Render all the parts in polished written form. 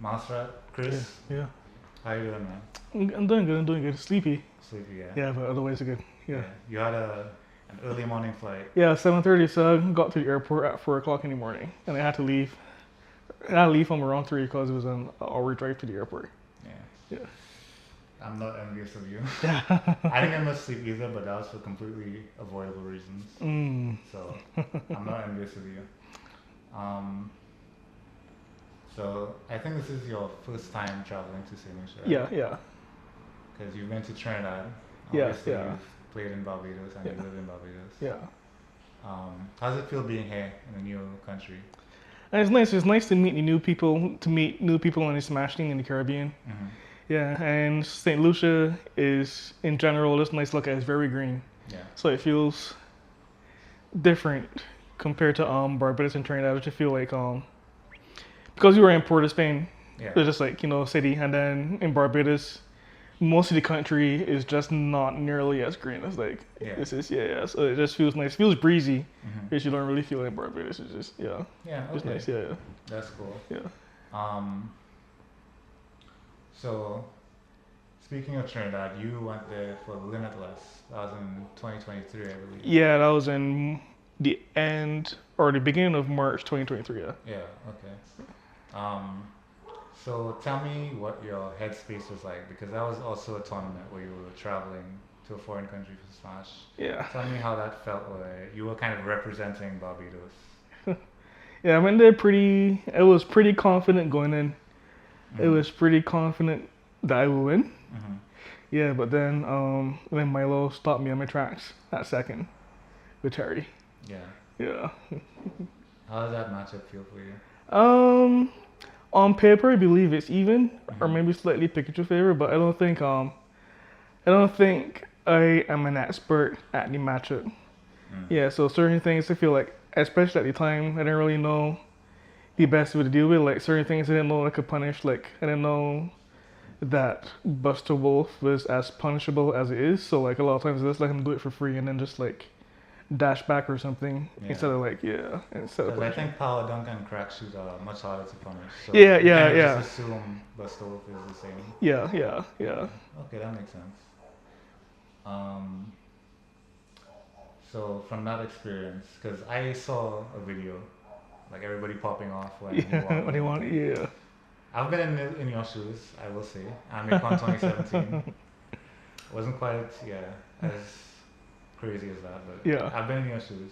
MouseRat, Chris. Yeah. How you doing, man? I'm doing good. I'm doing good. Sleepy. Sleepy, yeah. Yeah, but otherwise good. Yeah. You had an early morning flight. Yeah, 7:30. So I got to the airport at 4 o'clock in the morning, and I had to leave. I had to leave from around 3 because it was an hour drive to the airport. Yeah. Yeah. I'm not envious of you. Yeah. I didn't get much sleep either, but that was for completely avoidable reasons. So I'm not envious of you. So I think this is your first time traveling to St. Lucia, right? Yeah. Because you've been to Trinidad. Yeah. Obviously, you've played in Barbados and you live in Barbados. Yeah. How does it feel being here in a new country? And it's nice. It's nice to meet new people. To meet new people in smashing in the Caribbean. Mm-hmm. Yeah, and St. Lucia is, in general, this nice look at. It's very green. Yeah. So it feels different compared to Barbados and Trinidad, which I feel like because you were in Port of Spain, it's just like city, and then in Barbados, most of the country is just not nearly as green as this is. So it just feels nice. It feels breezy, which you don't really feel in Barbados. It's just it's nice. Yeah. That's cool. Yeah. So, speaking of Trinidad, you went there for Limitless. That was in 2023, I believe. Yeah, that was in the end or the beginning of March 2023. Yeah. Okay. So tell me what your headspace was like, because that was also a tournament where you were traveling to a foreign country for Smash. Yeah. Tell me how that felt, where you were kind of representing Barbados. Yeah, I went there I was pretty confident going in. It was pretty confident that I would win. Mm-hmm. Yeah, but then Milo stopped me on my tracks at second with Terry. Yeah. How does that matchup feel for you? On paper, I believe it's even, or maybe slightly Pikachu favor, but I don't think I am an expert at the matchup. Yeah, so certain things I feel like, especially at the time, I didn't really know the best way to deal with. Like certain things I didn't know I could punish. Like I didn't know that Buster Wolf was as punishable as it is. So like a lot of times I just let him do it for free and then just like dash back or something instead of I think Power Dunk and Crack Shoot are much harder to punish. So yeah. Just assume Buster Wolf is the same. Yeah. Okay, that makes sense. So from that experience, because I saw a video, like everybody popping off when you won. Yeah. I've been in your shoes, I will say. AmiCon 2017 wasn't quite as crazy as that, but I've been in your shoes.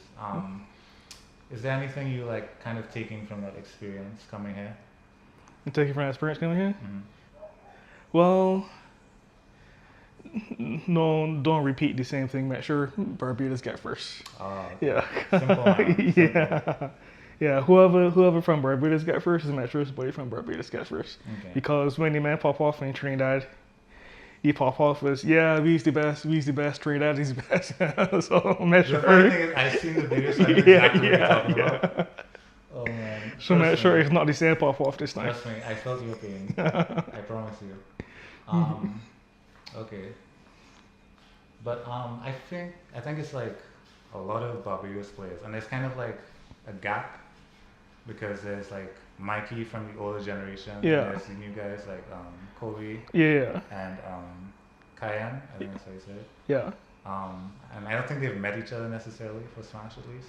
Is there anything you like kind of taking from that experience coming here? Taking from that experience coming here? Mm-hmm. Well, no, don't repeat the same thing. Make sure Barbados get first. Yeah. Simple, man. Simple. Yeah, whoever from Barbados got first is make sure his buddy from Barbados got first. Okay. Because when the man pop off in Trinidad, he pop off was we's the best, Trinidad is the best. So make sure. The funny thing is, I've seen the video, so I know exactly what you're talking about. Oh man. So make sure it's not the same pop off this time. Trust me, I felt your pain. I promise you. Okay. But I think it's like a lot of Barbados players, and there's kind of like a gap because there's like Mikey from the older generation. Yeah. And there's the new guys like Kobe. Yeah. And Kyan, I think that's how you say it. Yeah. And I don't think they've met each other necessarily for Smash at least.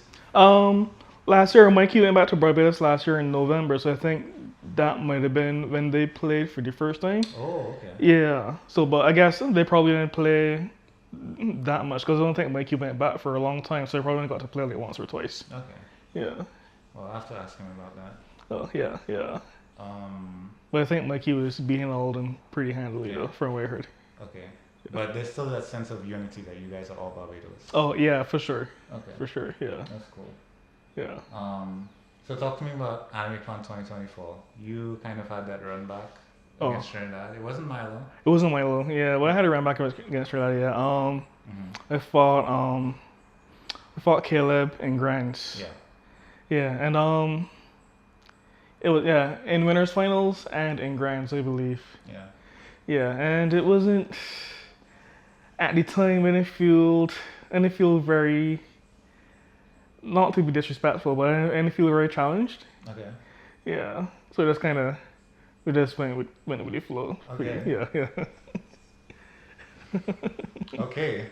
Last year Mikey went back to Barbados last year in November, so I think that might have been when they played for the first time. Oh, okay. Yeah. So, but I guess they probably didn't play that much because I don't think Mikey went back for a long time, so they probably only got to play like once or twice. Okay. Yeah. Well, I'll have to ask him about that. Oh, yeah. But I think Mikey was being old and pretty handily though, from what I heard. Okay. Yeah. But there's still that sense of unity that you guys are all Barbados. Oh, yeah, for sure. Okay. For sure, yeah. That's cool. Yeah. So talk to me about AmiCon 2024. You kind of had that run back against Trinidad. It wasn't Milo. It wasn't Milo, yeah. Well, I had a run back against Trinidad, yeah. I fought Caleb and Grimes. Yeah. Yeah, and it was in winners finals and in Grimes, I believe. Yeah. Yeah, and it wasn't at the time I didn't feel very, not to be disrespectful, but I didn't feel very challenged. Okay. Yeah, so I just kind of We just went with the flow. Okay. Yeah. Okay.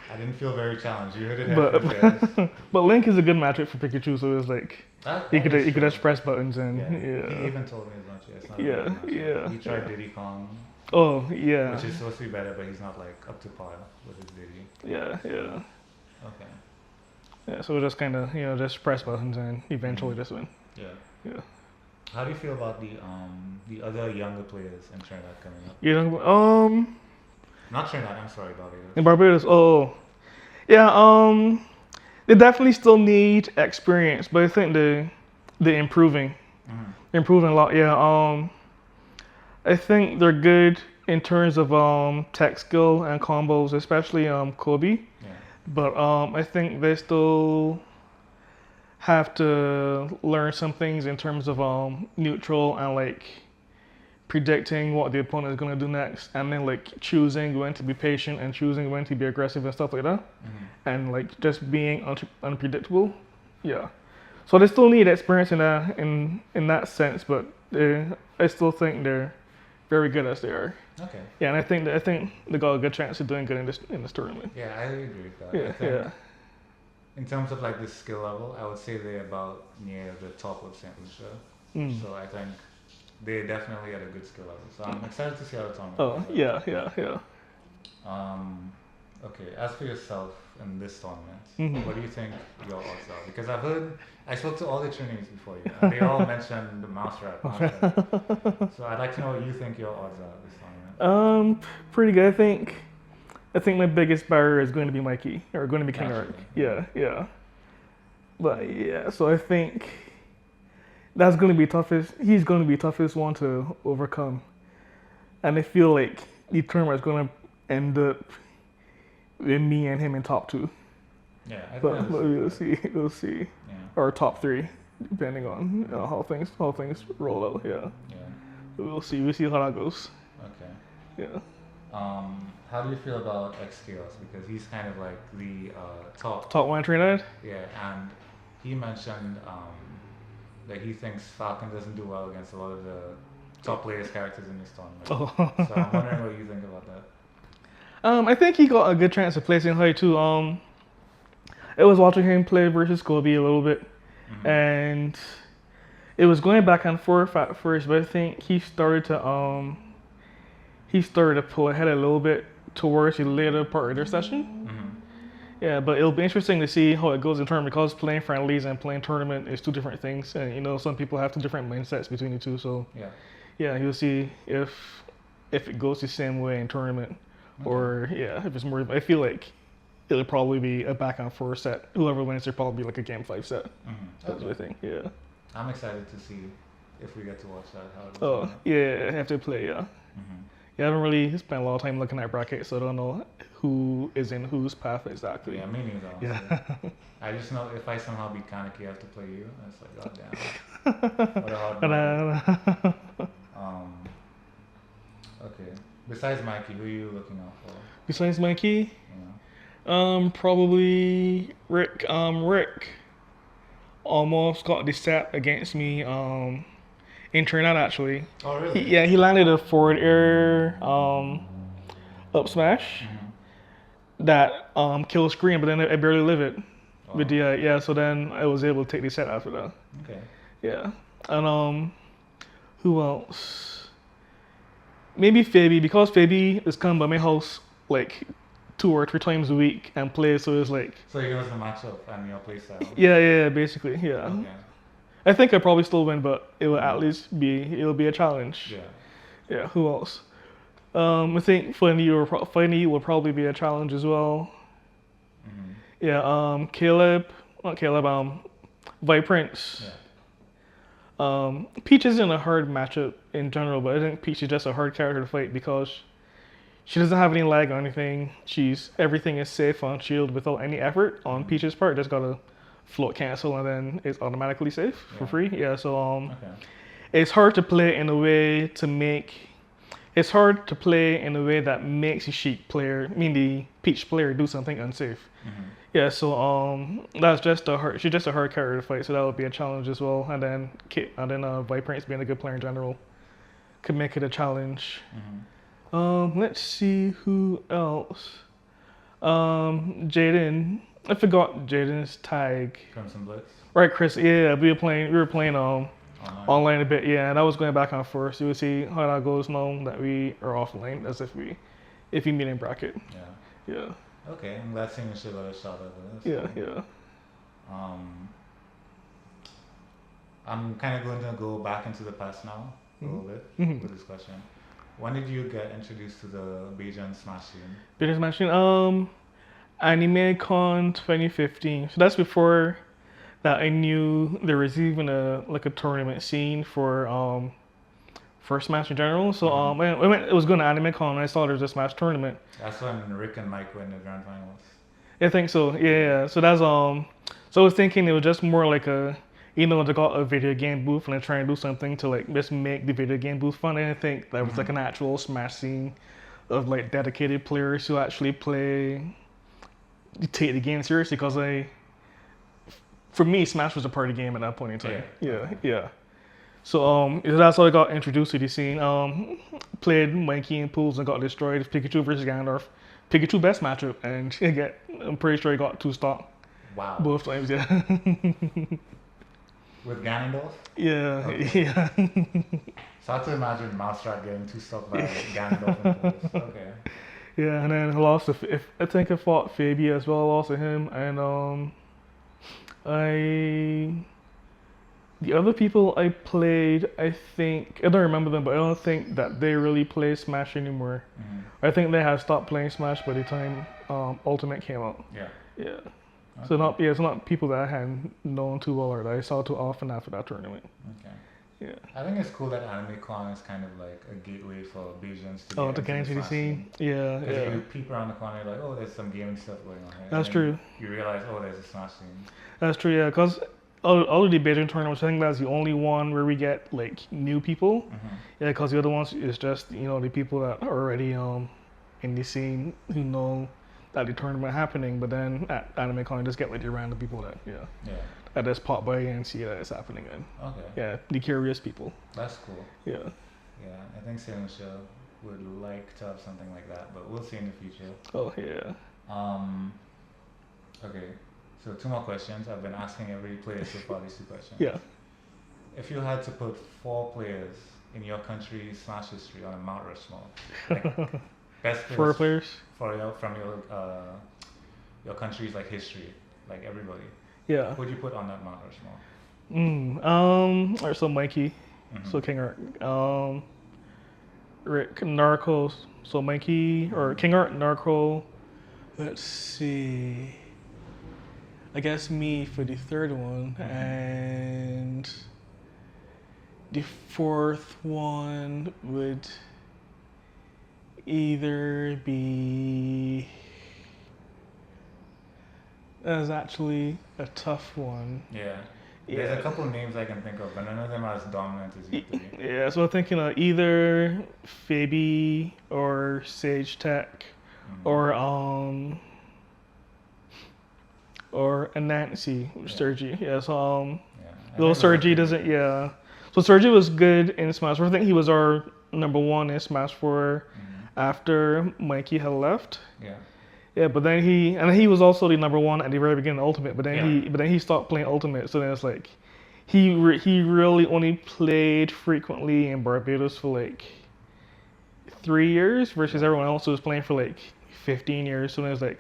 I didn't feel very challenged. You hit it head. But Link is a good matchup for Pikachu, so it's like you could just press buttons and He even told me as much. It's not yeah. He tried Diddy Kong. Oh yeah. Which is supposed to be better, but he's not like up to par with his Diddy. Yeah. Okay. Yeah, so just kind of just press buttons and eventually just win. Yeah. How do you feel about the other younger players in Trinidad coming up? Not Trinidad. I'm sorry, Barbados. In Barbados, they definitely still need experience, but I think they're improving. Mm-hmm. They're improving a lot. Yeah. I think they're good in terms of tech skill and combos, especially Kobe. Yeah. But I think they still have to learn some things in terms of neutral and like predicting what the opponent is going to do next, and then like choosing when to be patient and choosing when to be aggressive and stuff like that, and like just being unpredictable. Yeah. So they still need experience in that sense, but I still think they're very good as they are. Okay. Yeah, and I think they got a good chance of doing good in this tournament. Yeah, I agree with that. Yeah. In terms of like the skill level, I would say they're about near the top of St. Lucia. So I think they're definitely at a good skill level. So I'm excited to see how the tournament goes. Yeah. Okay, as for yourself in this tournament, what do you think your odds are? Because I spoke to all the Trinities before you, and they all mentioned the MouseRat. So I'd like to know what you think your odds are this tournament. Pretty good. I think my biggest barrier is going to be Mikey, or going to be KingArc. Yeah. But yeah, so I think that's going to be toughest. He's going to be toughest one to overcome, and I feel like the tournament is going to end up with me and him in top 2. Yeah, but we'll see. Yeah. Or top 3, depending on how things roll out. Yeah. We'll see how that goes. Okay. Yeah. How do you feel about X-Chaos? Because he's kind of like the top one in Trinidad? Yeah, and he mentioned that he thinks Falcon doesn't do well against a lot of the top players' characters in this tournament. So I'm wondering what you think about that. I think he got a good chance of placing high too. I was watching him play versus Kobe a little bit, and it was going back and forth at first, but I think he started to pull ahead a little bit towards the later part of their session. Yeah, but it'll be interesting to see how it goes in tournament, because playing friendlies and playing tournament is 2 different things, and some people have 2 different mindsets between the 2. So yeah, you'll see if it goes the same way in tournament, or if it's more. I feel like it'll probably be a back and forth set. Whoever wins, it'll probably be like a game 5 set. That's what I think. Yeah. I'm excited to see if we get to watch that. How it goes. I have to play. Yeah. Yeah, I haven't really spent a lot of time looking at brackets, so I don't know who is in whose path exactly. Yeah, me neither. Yeah. I just know if I somehow beat Kaneki, I have to play you. And it's like, goddamn. What a hard one. Okay. Besides Mikey, who are you looking out for? Besides Mikey? Yeah. Probably Rick. Rick almost got the set against me in Trinidad, actually. Oh, really? He landed a forward air up smash that killed screen, but then I barely live it. With the so then I was able to take the set after that. Okay. Yeah. And who else? Maybe Fabi, because Fabi is come by my house like 2 or 3 times a week and plays, so it's like. So he knows the matchup and your playstyle. Yeah, basically, yeah. Okay. I think I probably still win, but it will at least be a challenge. Yeah. Yeah. Who else? I think Funny will probably be a challenge as well. Yeah. Vibrance. Yeah. Peach isn't a hard matchup in general, but I think Peach is just a hard character to fight because she doesn't have any lag or anything. Everything is safe on shield without any effort on Peach's part. Just gotta float cancel and then it's automatically safe for free. Yeah, so it's hard to play in a way that makes the Sheik player, the Peach player, do something unsafe. Yeah, so that's just a hard. She's just a hard character to fight, so that would be a challenge as well. And then Viper's being a good player in general could make it a challenge. Let's see who else. Jaden. I forgot Jaden's tag. Crimson Blitz. Right, Chris. Yeah, we were playing online a bit. Yeah, and I was going back and forth. So we'll see how that goes now that we are offline, as if we meet in bracket. Yeah. Yeah. Okay, I'm glad seeing she got a shot at this. Yeah, yeah. I'm kind of going to go back into the past now a little bit with this question. When did you get introduced to the Bajan Smash scene? Bajan Smash scene? AnimeCon 2015. So that's before that I knew there was even a tournament scene for Smash in general. So it was going to AnimeCon and I saw there was a Smash tournament. That's when Rick and Mike were in the grand finals. I think so. Yeah. So that's so I was thinking it was just more like they got a video game booth and they're trying to do something to like just make the video game booth fun. I didn't think that was like an actual Smash scene of like dedicated players who actually take the game seriously, because for me, Smash was a party game at that point in time. Yeah. So that's how I got introduced to the scene. Played Mikey and Pools and got destroyed. Pikachu versus Ganondorf. Pikachu best matchup, and I'm pretty sure he got 2-stock. Wow. Both times, yeah. With Ganondorf? Yeah, okay. Yeah. So I have to imagine MouseRat getting 2-stock by Ganondorf and Pools. Okay. Yeah, and then I lost I think I fought Fabi as well. I lost to him, and the other people I played, I think I don't remember them, but I don't think that they really play Smash anymore. I think they have stopped playing Smash by the time Ultimate came out. Yeah. Okay. So it's not people that I had known too well or that I saw too often after that tournament. Okay. Yeah. I think it's cool that AnimeCon is kind of like a gateway for Bajans to get into the scene. Yeah. Because you peep around the corner, you're like, oh, there's some gaming stuff going on here. That's true. You realize, oh, there's a Smash scene. That's true, yeah. Because all of the Bajan tournaments, I think that's the only one where we get like new people. Yeah, because the other ones is just the people that are already in the scene who know that the tournament happening. But then at AnimeCon, you just get like the random people that that just pop by and see that it's happening. And yeah, the curious people. That's cool. Yeah. Yeah, I think Sailor Show would like to have something like that, but we'll see in the future. Oh yeah. Okay. So 2 more questions. I've been asking every player so far these 2 questions. Yeah. If you had to put 4 players in your country's Smash history on a Mount Rushmore, like best players 4 players from your country's like history, like everybody. Yeah. Who would you put on that Mount Rushmore? Alright, so Mikey, so KingArc, Rick, Narco, so Mikey or KingArc, Narco. Let's see. I guess me for the 3rd one, and the 4th one would either be. That's actually a tough one. Yeah. There's a couple of names I can think of, but none of them are as dominant as you 3. Yeah, so I'm thinking of either Fabi or Sage Tech, or a Nancy with Sergi. Yeah, so though Sergi doesn't. Yeah, so Sergi was good in Smash 4. I think he was our number 1 in Smash 4 after Mikey had left. Yeah. Yeah, but then he was also the number 1 at the very beginning of Ultimate. But then he stopped playing Ultimate. So then it's like he really only played frequently in Barbados for like 3 years, versus everyone else who was playing for like 15 years. So then it's like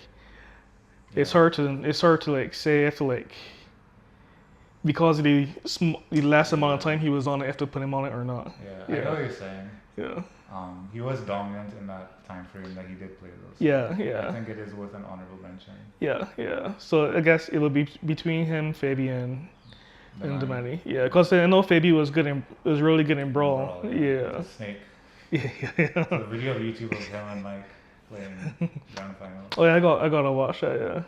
it's hard to like say if to like, because of the less amount of time he was on it, if to put him on it or not. Yeah, I know what you're saying. Yeah. He was dominant in that time frame that he did play those. Yeah. I think it is worth an honorable mention. Yeah. So I guess it will be between him, Fabi, and Vanity. Yeah, because I know Fabi was really good in Brawl. Yeah. Snake. Yeah. So the video of YouTube of him and Mike playing grand finals. Oh yeah, I gotta watch that.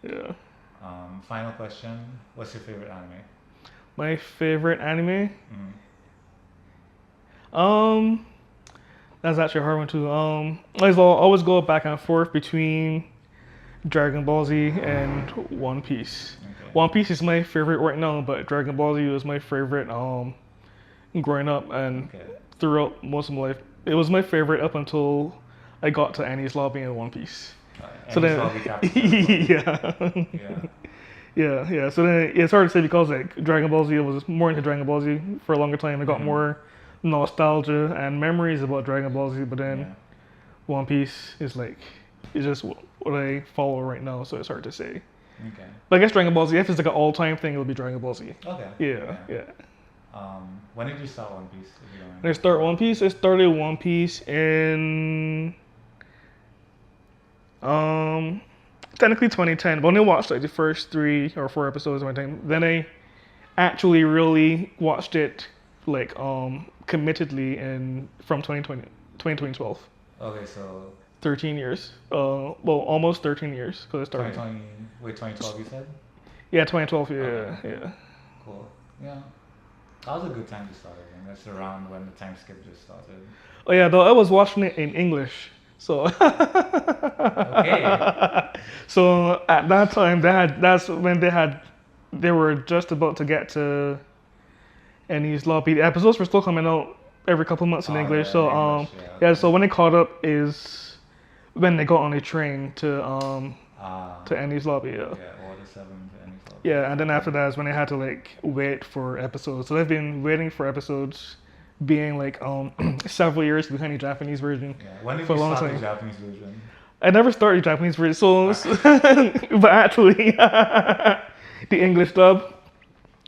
Yeah. Final question: what's your favorite anime? My favorite anime? That's actually a hard one too. I always go back and forth between Dragon Ball Z, and One Piece. Okay. One Piece is my favorite right now, but Dragon Ball Z was my favorite growing up and throughout most of my life. It was my favorite up until I got to Annie's Lobby and One Piece. So then, yeah. So then it's hard to say because like Dragon Ball Z, I was more into Dragon Ball Z for a longer time. I got more nostalgia and memories about Dragon Ball Z, but then One Piece is like it's just what I follow right now, so it's hard to say. Okay. But I guess Dragon Ball Z, if it's like an all-time thing, it'll be Dragon Ball Z. Okay. Yeah. When did you start One Piece? When I started One Piece, I started One Piece in technically 2010, but I only watched like the first 3 or 4 episodes of my time. Then I actually really watched it like committedly from 2012. Okay, so 13 years. Well, almost 13 years because I started. 2012 you said? Yeah, 2012. Yeah, okay. Yeah. Cool. Yeah. That was a good time to start. I think that's around when the time skip just started. Oh yeah, though I was watching it in English, so. Okay. So at that time, that's when they were just about to get to Annie's Lobby. The episodes were still coming out every couple months in English. So so when they caught up is when they got on a train to Annie's Lobby. Yeah. Yeah, Order 7 to Annie's Lobby. Yeah, and then after that is when they had to like wait for episodes. So they've been waiting for episodes, being like several years behind the Japanese version. Yeah. When did for you a long start time. the Japanese version? I never started the Japanese version, so but actually the English dub.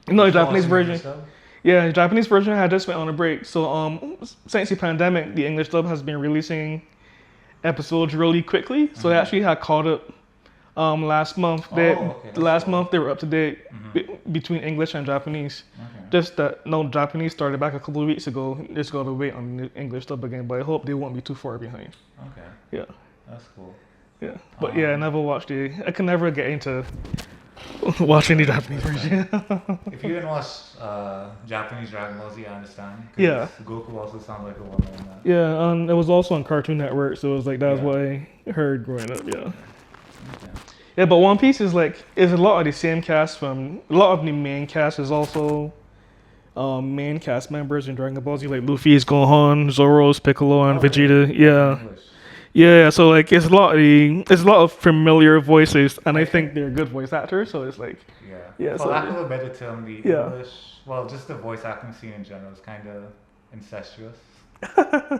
No, the Japanese version. Yeah, the Japanese version had just went on a break. So since the pandemic, the English dub has been releasing episodes really quickly. So they actually had caught up last month. Last month they were up to date between English and Japanese. Okay. Just that Japanese started back a couple of weeks ago. Just gotta wait on the English dub again, but I hope they won't be too far behind. Okay. Yeah. That's cool. Yeah, but I never watched it. I can never get into watching the Japanese version. If you didn't watch Japanese Dragon Ball Z, I understand. Yeah. Goku also sounds like a woman in that. Yeah, it was also on Cartoon Network, so it was like that's what I heard growing up. Yeah. Okay. Yeah, but One Piece is a lot of the same cast from a lot of the main cast is also main cast members in Dragon Ball Z, like Luffy's Gohan, Zoro's Piccolo, and Vegeta. Yeah. Yeah, so like it's a lot of familiar voices, and I think they're good voice actors. So it's like for lack of a better term, the English, just the voice acting scene in general is kind of incestuous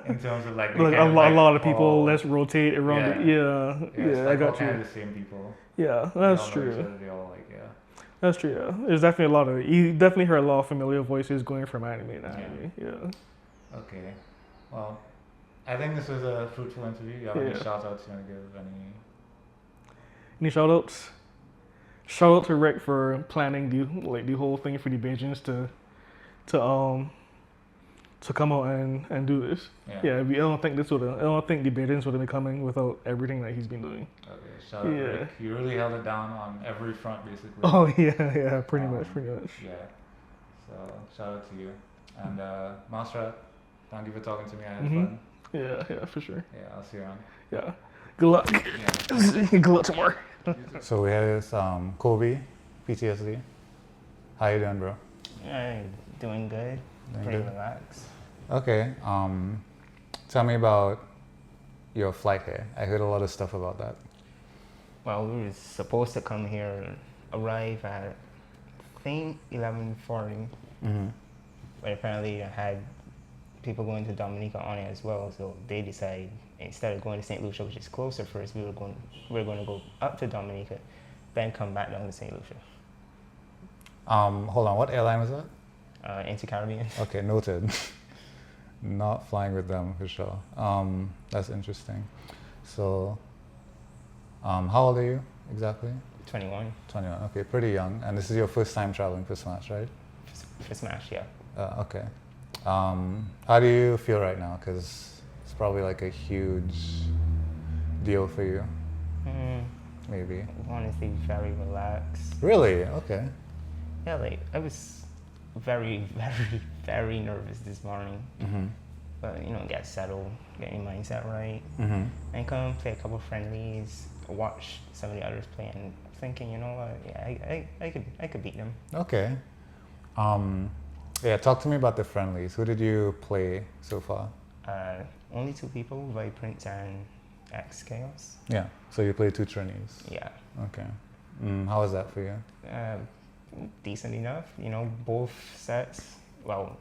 in terms of like a lot of people. Let's rotate around. I got you. Kind of the same people. Yeah, that's true. They all like That's true. Yeah, there's definitely you definitely hear a lot of familiar voices going from anime to anime. Yeah. Okay, well. I think this was a fruitful interview. You have any shout outs you want to give? Any shout outs? Shout out to Rick for planning the whole thing for the Bajans to come out and do this. I don't think the Bajans would have been coming without everything that he's been doing. Okay, shout out Rick. You really held it down on every front basically. Oh yeah, pretty much. Yeah. So shout out to you. And MouseRat, thank you for talking to me. I had fun. Yeah, for sure. Yeah, I'll see you around. Yeah. Good luck. Yeah. Good luck tomorrow. So we have this Kobe, Ptsd. How you doing, bro? Doing good. Pretty relaxed. Okay. Tell me about your flight here. I heard a lot of stuff about that. Well, we were supposed to come here, arrive at, I think, 11:40. But apparently I had people going to Dominica on it as well, so they decided instead of going to St. Lucia, which is closer first, we were going to go up to Dominica, then come back down to St. Lucia. Hold on, what airline was that? Inter-Caribbean. Okay, noted. Not flying with them for sure. That's interesting. So, how old are you exactly? 21. 21. Okay, pretty young. And this is your first time traveling for Smash, right? For Smash, yeah. Okay. How do you feel right now? Because it's probably like a huge deal for you. Maybe. Honestly, very relaxed. Really? Okay. Yeah, like I was very, very, very nervous this morning. But get settled, get your mindset right, and come play a couple friendlies, watch some of the others play, and thinking, you know what, yeah, I could beat them. Okay. Yeah, talk to me about the friendlies. Who did you play so far? Only 2 people, Vibrant and X Chaos. Yeah, so you played 2 trainees. Yeah. Okay. How was that for you? Decent enough, both sets. Well,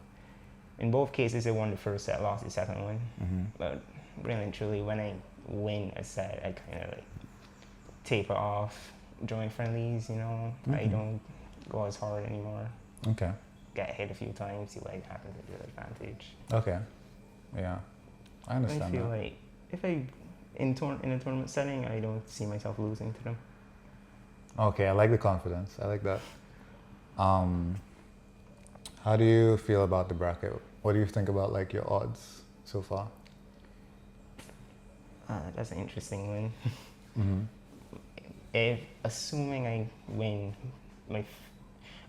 in both cases, I won the first set, lost the second one. But really and truly, when I win a set, I kind of like taper off, join friendlies. I don't go as hard anymore. Okay. Get hit a few times, see what happens at your advantage. Okay. Yeah, I understand. I feel like if I in a tournament setting, I don't see myself losing to them. Okay, I like the confidence. I like that. How do you feel about the bracket? What do you think about like your odds so far? That's an interesting one. If assuming I win,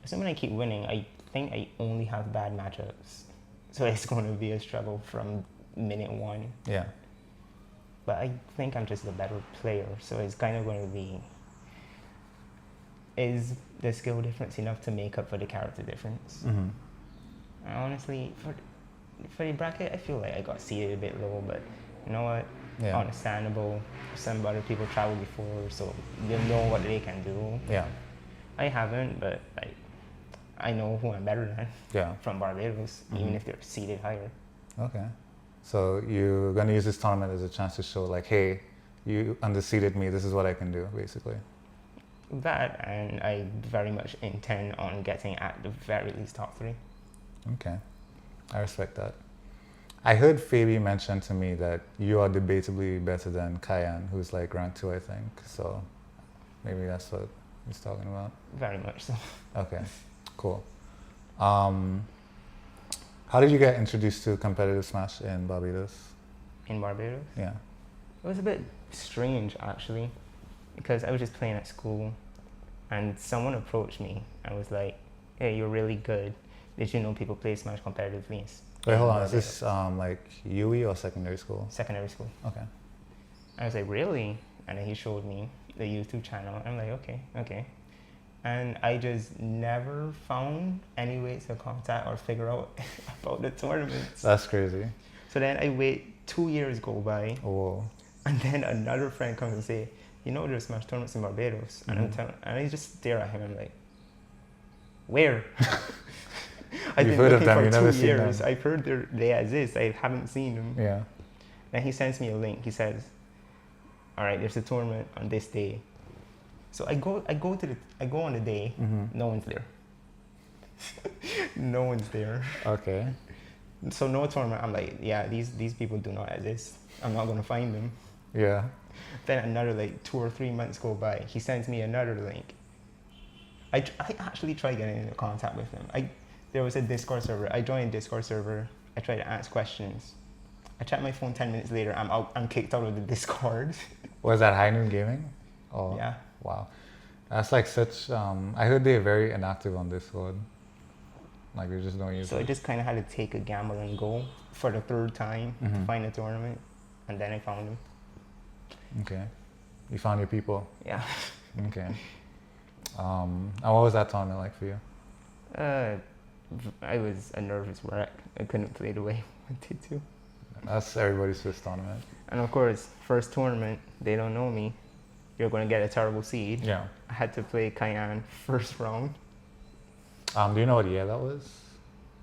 assuming I keep winning, I think I only have bad matchups, so it's going to be a struggle from minute 1. Yeah. But I think I'm just a better player, so it's kind of going to be, is the skill difference enough to make up for the character difference? And honestly, for the bracket, I feel like I got seeded a bit low, but you know what? Yeah. Understandable. Some other people traveled before, so they know what they can do. Yeah. I haven't, but I know who I'm better than. Yeah. From Barbados, even if they're seeded higher. Okay. So you're going to use this tournament as a chance to show like, hey, you underseeded me, this is what I can do, basically. That, and I very much intend on getting at the very least top 3. Okay. I respect that. I heard Fabi mention to me that you are debatably better than Kayan, who's like rank 2, I think. So maybe that's what he's talking about. Very much so. Okay, cool. How did you get introduced to competitive Smash in Barbados? In Barbados? Yeah. It was a bit strange, actually, because I was just playing at school, and someone approached me and was like, hey, you're really good. Did you know people play Smash competitively? Wait, hold on. Is this like UE or secondary school? Secondary school. Okay. I was like, really? And then he showed me the YouTube channel. I'm like, okay. And I just never found any way to contact or figure out about the tournaments. That's crazy. So then I wait 2 years go by. Whoa. And then another friend comes and say, there's Smash tournaments in Barbados. And I just stare at him. I'm like, where? I've been looking for 2 years. I've heard they exist. I haven't seen them. Yeah. Then he sends me a link. He says, all right, there's a tournament on this day. So I go on the day. No one's there. No one's there. Okay. So no tournament. I'm like, yeah, these people do not exist. I'm not gonna find them. Yeah. Then another 2 or 3 months go by. He sends me another link. I actually tried getting into contact with him. There was a Discord server. I joined a Discord server. I tried to ask questions. I checked my phone 10 minutes later. I'm kicked out of the Discord. Was that High Noon Gaming? Oh. Yeah. Wow. That's like such. I heard they're very inactive on Discord. Like they just don't use it. So I just kind of had to take a gamble and go for the 3rd time to find a tournament, and then I found them. Okay. You found your people. Yeah. Okay. And what was that tournament like for you? I was a nervous wreck. I couldn't play the way I wanted to. That's everybody's first tournament. And of course, first tournament, they don't know me. You're going to get a terrible seed. Yeah. I had to play Kayan first round. Do you know what year that was?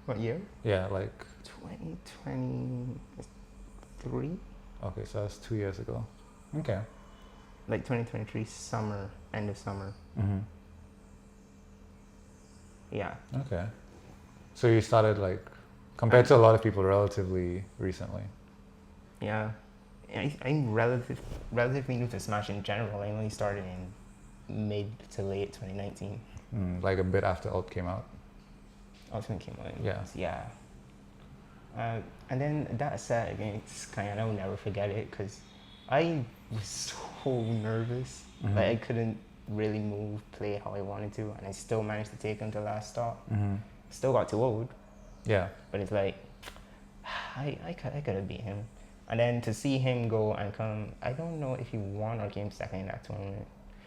What year? Yeah, like 2023. Okay, so that's 2 years ago. Okay. Like 2023 summer, end of summer. Yeah. Okay. So you started compared to a lot of people relatively recently. Yeah. I'm relatively new to Smash in general. I only started in mid to late 2019. Like a bit after Alt came out. Ultimate came out. Yeah. Yeah. And then that set against Kayan, I will never forget it because I was so nervous. Like I couldn't really move, play how I wanted to, and I still managed to take him to last stop. Still got too old. Yeah. But it's like, I could have beat him. And then to see him go and come, I don't know if he won or came second in that tournament,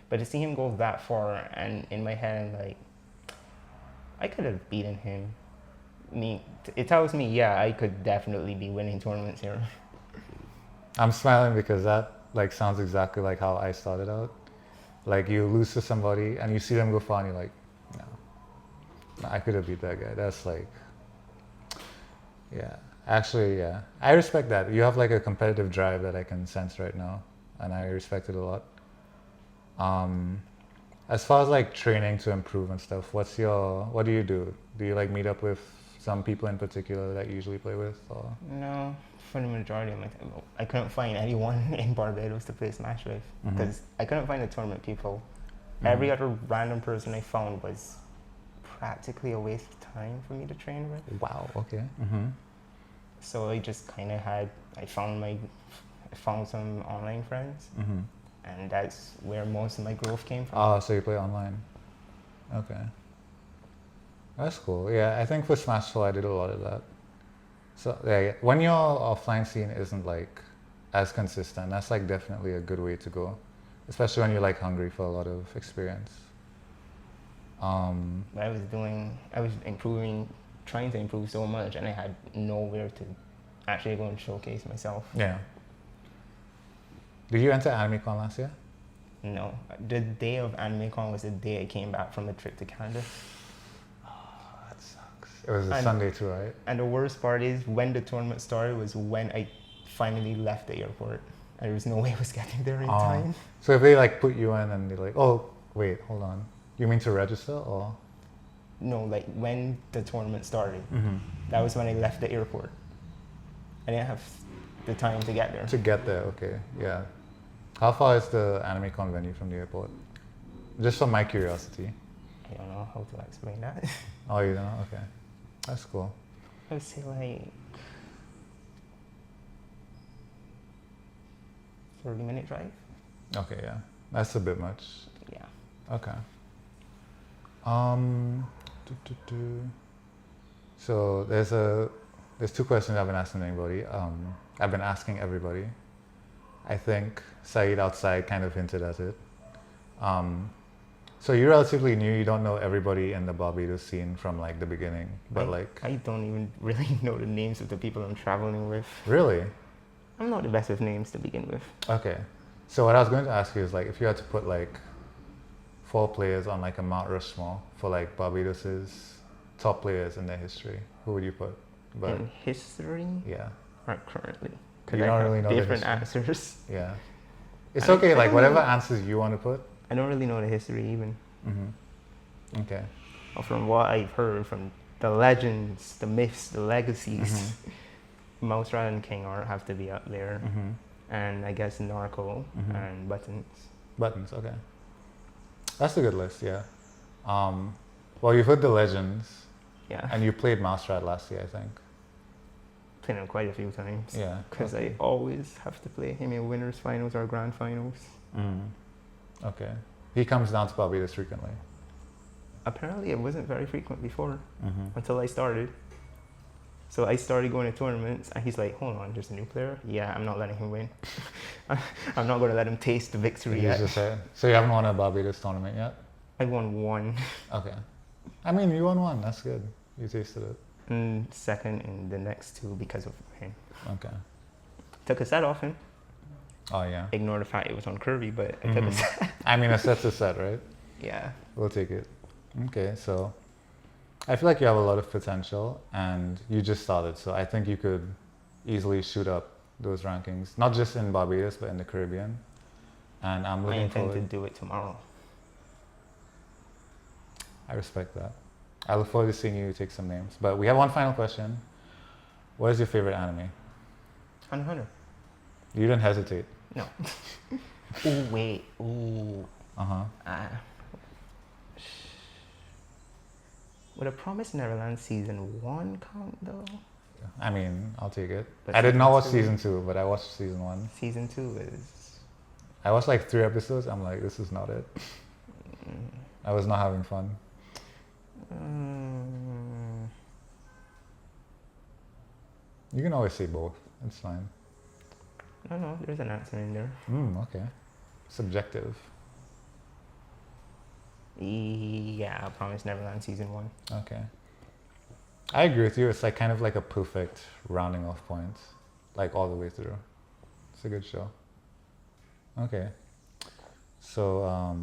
but to see him go that far, and in my head, I'm like, I could have beaten him. It tells me, yeah, I could definitely be winning tournaments here. I'm smiling because that like sounds exactly like how I started out. Like you lose to somebody and you see them go far and you're like, no, I could have beat that guy. That's like, yeah. Actually, yeah. I respect that. You have like a competitive drive that I can sense right now, and I respect it a lot. As far as like training to improve and stuff, what do you do? Do you like meet up with some people in particular that you usually play with? Or? No, for the majority of my time, I couldn't find anyone in Barbados to play Smash with because I couldn't find the tournament people. Every other random person I found was practically a waste of time for me to train with. Wow. Okay. So I just kind of I found some online friends, and that's where most of my growth came from. Oh, so you play online. Okay. That's cool. Yeah, I think for Smash 4 I did a lot of that. So yeah, when your offline scene isn't like as consistent, that's like definitely a good way to go, especially when you're like hungry for a lot of experience. I was trying to improve so much, and I had nowhere to actually go and showcase myself. Yeah. Did you enter AnimeCon last year? No. The day of AnimeCon was the day I came back from a trip to Canada. Oh, that sucks. It was a Sunday too, right? And the worst part is when the tournament started was when I finally left the airport. And there was no way I was getting there in time. So if they like put you in and they're like, oh, wait, hold on. You mean to register or? No, like when the tournament started, that was when I left the airport. I didn't have the time to get there. To get there, okay, yeah. How far is the AnimeCon venue from the airport? Just for my curiosity. I don't know how to explain that. Oh, you don't know? Okay. That's cool. I would say like 30-minute drive. Okay, yeah. That's a bit much. Yeah. Okay. So there's two questions I've been asking anybody. I've been asking everybody. I think Saeed outside kind of hinted at it. So you're relatively new. You don't know everybody in the Barbados scene from like the beginning, but I don't even really know the names of the people I'm traveling with. Really? I'm not the best with names to begin with. Okay. So what I was going to ask you is like, if you had to put like 4 players on like a Mount Rushmore for like Barbados's top players in their history, who would you put? But in history? Yeah. Or currently? You don't really know different the history. answers. Yeah. It's okay, like whatever answers you want to put. I don't really know the history even. Okay. Or from what I've heard from the legends, the myths, the legacies, MouseRat and KingArc have to be up there. And I guess Narco and Buttons. Buttons, okay. That's a good list, yeah. Well, you've heard the legends. Yeah. And you played MouseRat last year, I think. Played him quite a few times. Yeah. Because I always have to play him in winners finals or grand finals. Okay. He comes down to Barbados frequently. Apparently it wasn't very frequent before until I started. So I started going to tournaments and he's like, hold on, there's a new player? Yeah, I'm not letting him win. I'm not going to let him taste the victory yet. So you haven't won a Barbados tournament yet? I won 1. Okay. I mean, you won 1, that's good. You tasted it. And second in the next 2 because of him. Okay. Took a set off him. Oh yeah. Ignore the fact it was on Kirby, but I took a set. I mean, a set's a set, right? Yeah. We'll take it. Okay, so I feel like you have a lot of potential and you just started, so I think you could easily shoot up those rankings, not just in Barbados, but in the Caribbean. And I'm looking forward. I intend to do it tomorrow. I respect that. I look forward to seeing you take some names. But we have one final question. What is your favorite anime? Hunter x Hunter. You didn't hesitate. No. Ooh, wait. Ooh. Would A Promised Neverland season 1 count though? I mean, I'll take it. But I did not watch season 2, but I watched season 1. Season 2 is... I watched like 3 episodes. I'm like, this is not it. I was not having fun. You can always say both. It's fine. No, there's an answer in there. Okay. Subjective. Yeah, I Promise Neverland season 1. Okay. I agree with you. It's like kind of like a perfect rounding off point, like all the way through. It's a good show. Okay. So,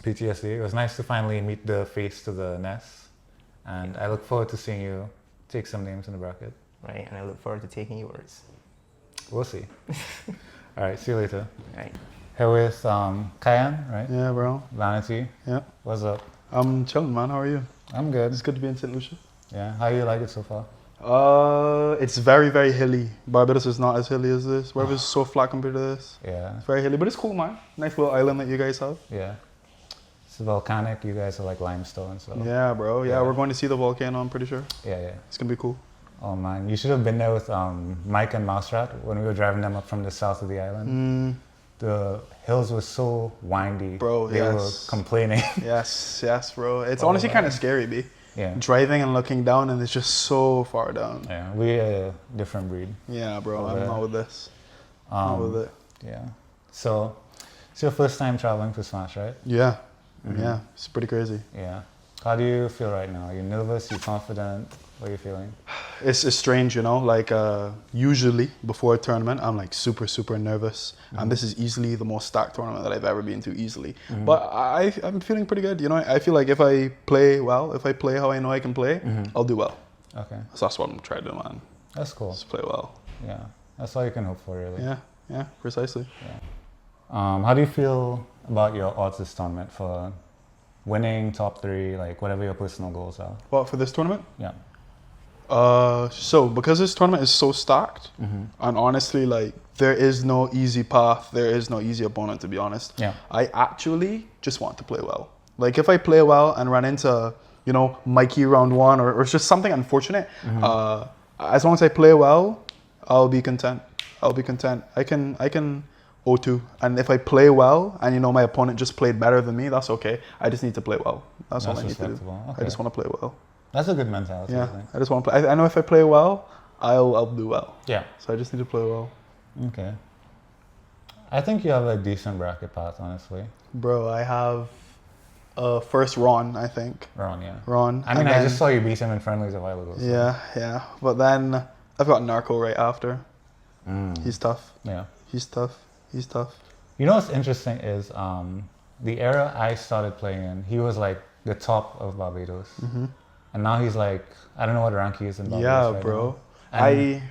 PTSD, it was nice to finally meet the face to the nest. And I look forward to seeing you take some names in the bracket. Right, and I look forward to taking yours. We'll see. All right, see you later. All right. Here with Kyan, right? Yeah, bro. Vanity. Yeah. What's up? I'm chilling, man. How are you? I'm good. It's good to be in St. Lucia. Yeah. How you like it so far? It's very, very hilly. Barbados is not as hilly as this. Wherever's so flat compared to this. Yeah. It's very hilly, but it's cool, man. Nice little island that you guys have. Yeah. It's volcanic. You guys are like limestone, so. Yeah, bro. Yeah, we're going to see the volcano, I'm pretty sure. Yeah. It's gonna be cool. Oh man, you should have been there with Mike and MouseRat when we were driving them up from the south of the island. The hills were so windy. Bro, they were complaining. Yes, bro. It's honestly kind of scary, B. Yeah. Driving and looking down, and it's just so far down. Yeah, we're a different breed. Yeah, bro. I'm not with this. Not with it. Yeah. So, it's your first time traveling to Smash, right? Yeah. Yeah. It's pretty crazy. Yeah. How do you feel right now? Are you nervous? You confident? What are you feeling? It's strange, you know, like usually before a tournament, I'm like super, super nervous. And this is easily the most stacked tournament that I've ever been to, easily. But I'm feeling pretty good. You know, I feel like if I play well, if I play how I know I can play, I'll do well. Okay. So that's what I'm trying to do, man. That's cool. Just play well. Yeah. That's all you can hope for, really. Yeah, precisely. Yeah. How do you feel about your odds this tournament for winning top 3, like whatever your personal goals are? What, for this tournament? Yeah. So because this tournament is so stacked, and honestly, like there is no easy path, there is no easy opponent, to be honest. Yeah. I actually just want to play well. Like if I play well and run into, you know, Mikey round 1 or it's just something unfortunate, as long as I play well, I'll be content. I can 0-2, and if I play well and you know my opponent just played better than me, that's okay. I just need to play well. That's all I need to do. Okay. I just want to play well. That's a good mentality. Yeah, I just want to play. I know if I play well, I'll do well. Yeah. So I just need to play well. Okay. I think you have a decent bracket path, honestly. Bro, I have first Ron, I think. Ron, yeah. Ron. I mean, I just saw you beat him in friendlies a while ago. So. Yeah. But then I've got Narco right after. He's tough. Yeah. He's tough. You know what's interesting is the era I started playing in, he was like the top of Barbados. And now he's like, I don't know what rank he is in Barbados. Yeah, right bro. I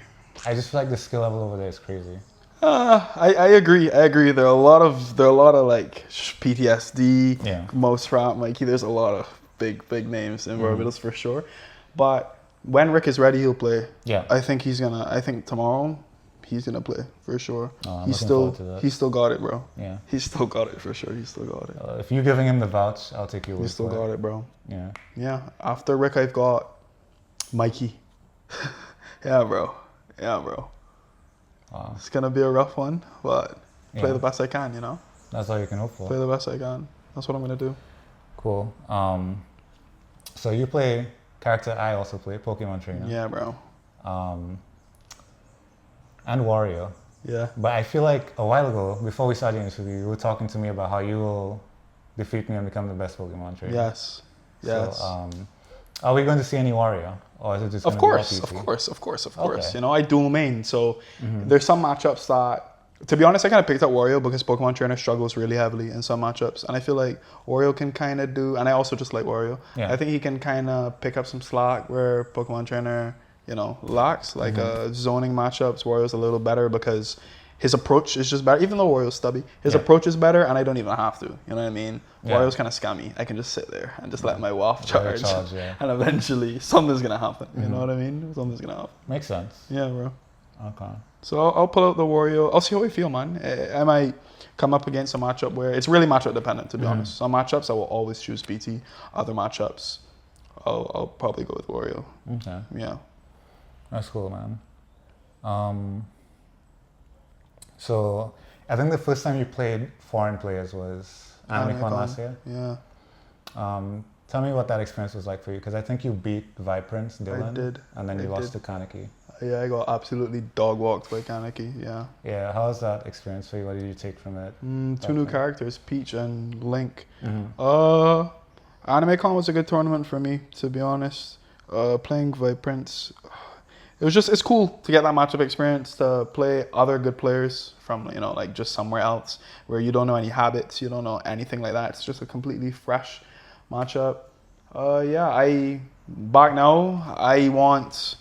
just feel like the skill level over there is crazy. I agree. There are a lot of like PTSD, MouseRat, Mikey. There's a lot of big names in Barbados for sure. But when Rick is ready, he'll play. Yeah. I think tomorrow he's gonna play for sure. Oh, he's still got it, bro. Yeah. He's still got it for sure. He's still got it. If you're giving him the vouch, I'll take your word. He's still got it, bro. Yeah. Yeah. After Rick, I've got Mikey. Yeah, bro. Wow. It's gonna be a rough one, but play the best I can, you know? That's all you can hope for. Play the best I can. That's what I'm gonna do. Cool. So you play character I also play, Pokemon Trainer. Yeah, bro. And Wario. Yeah. But I feel like a while ago, before we started the interview, you were talking to me about how you will defeat me and become the best Pokemon Trainer. Yes. So, are we going to see any Wario? Or is it just Of course. Okay. You know, I dual main, so there's some matchups that, to be honest, I kind of picked up Wario because Pokemon Trainer struggles really heavily in some matchups, and I feel like Wario can kind of do, and I also just like Wario. Yeah. I think he can kind of pick up some slack where Pokemon Trainer, you know, lacks. Like zoning matchups, Wario's a little better because his approach is just better. Even though Wario's stubby, his approach is better, and I don't even have to. You know what I mean? Yeah. Wario's kind of scammy. I can just sit there and just let my WAF charge, and eventually something's gonna happen. You know what I mean? Something's gonna happen. Makes sense. Yeah, bro. Okay. So I'll pull out the Wario. I'll see how I feel, man. I might come up against a matchup where it's really matchup dependent, to be honest. Some matchups I will always choose PT. Other matchups, I'll probably go with Wario. Okay. Yeah. That's cool, man. So I think the first time you played foreign players was AnimeCon last year. Yeah. Tell me what that experience was like for you, because I think you beat Vibrance, Dylan. I did. And then you lost to Kaneki. I got absolutely dog walked by KingArc. Yeah. Yeah, how was that experience for you? What did you take from it? Two new characters, Peach and Link. Mm-hmm. AnimeCon was a good tournament for me, to be honest. Playing Prince, it's cool to get that matchup experience, to play other good players from, you know, like just somewhere else where you don't know any habits, you don't know anything like that. It's just a completely fresh matchup. Back now, I want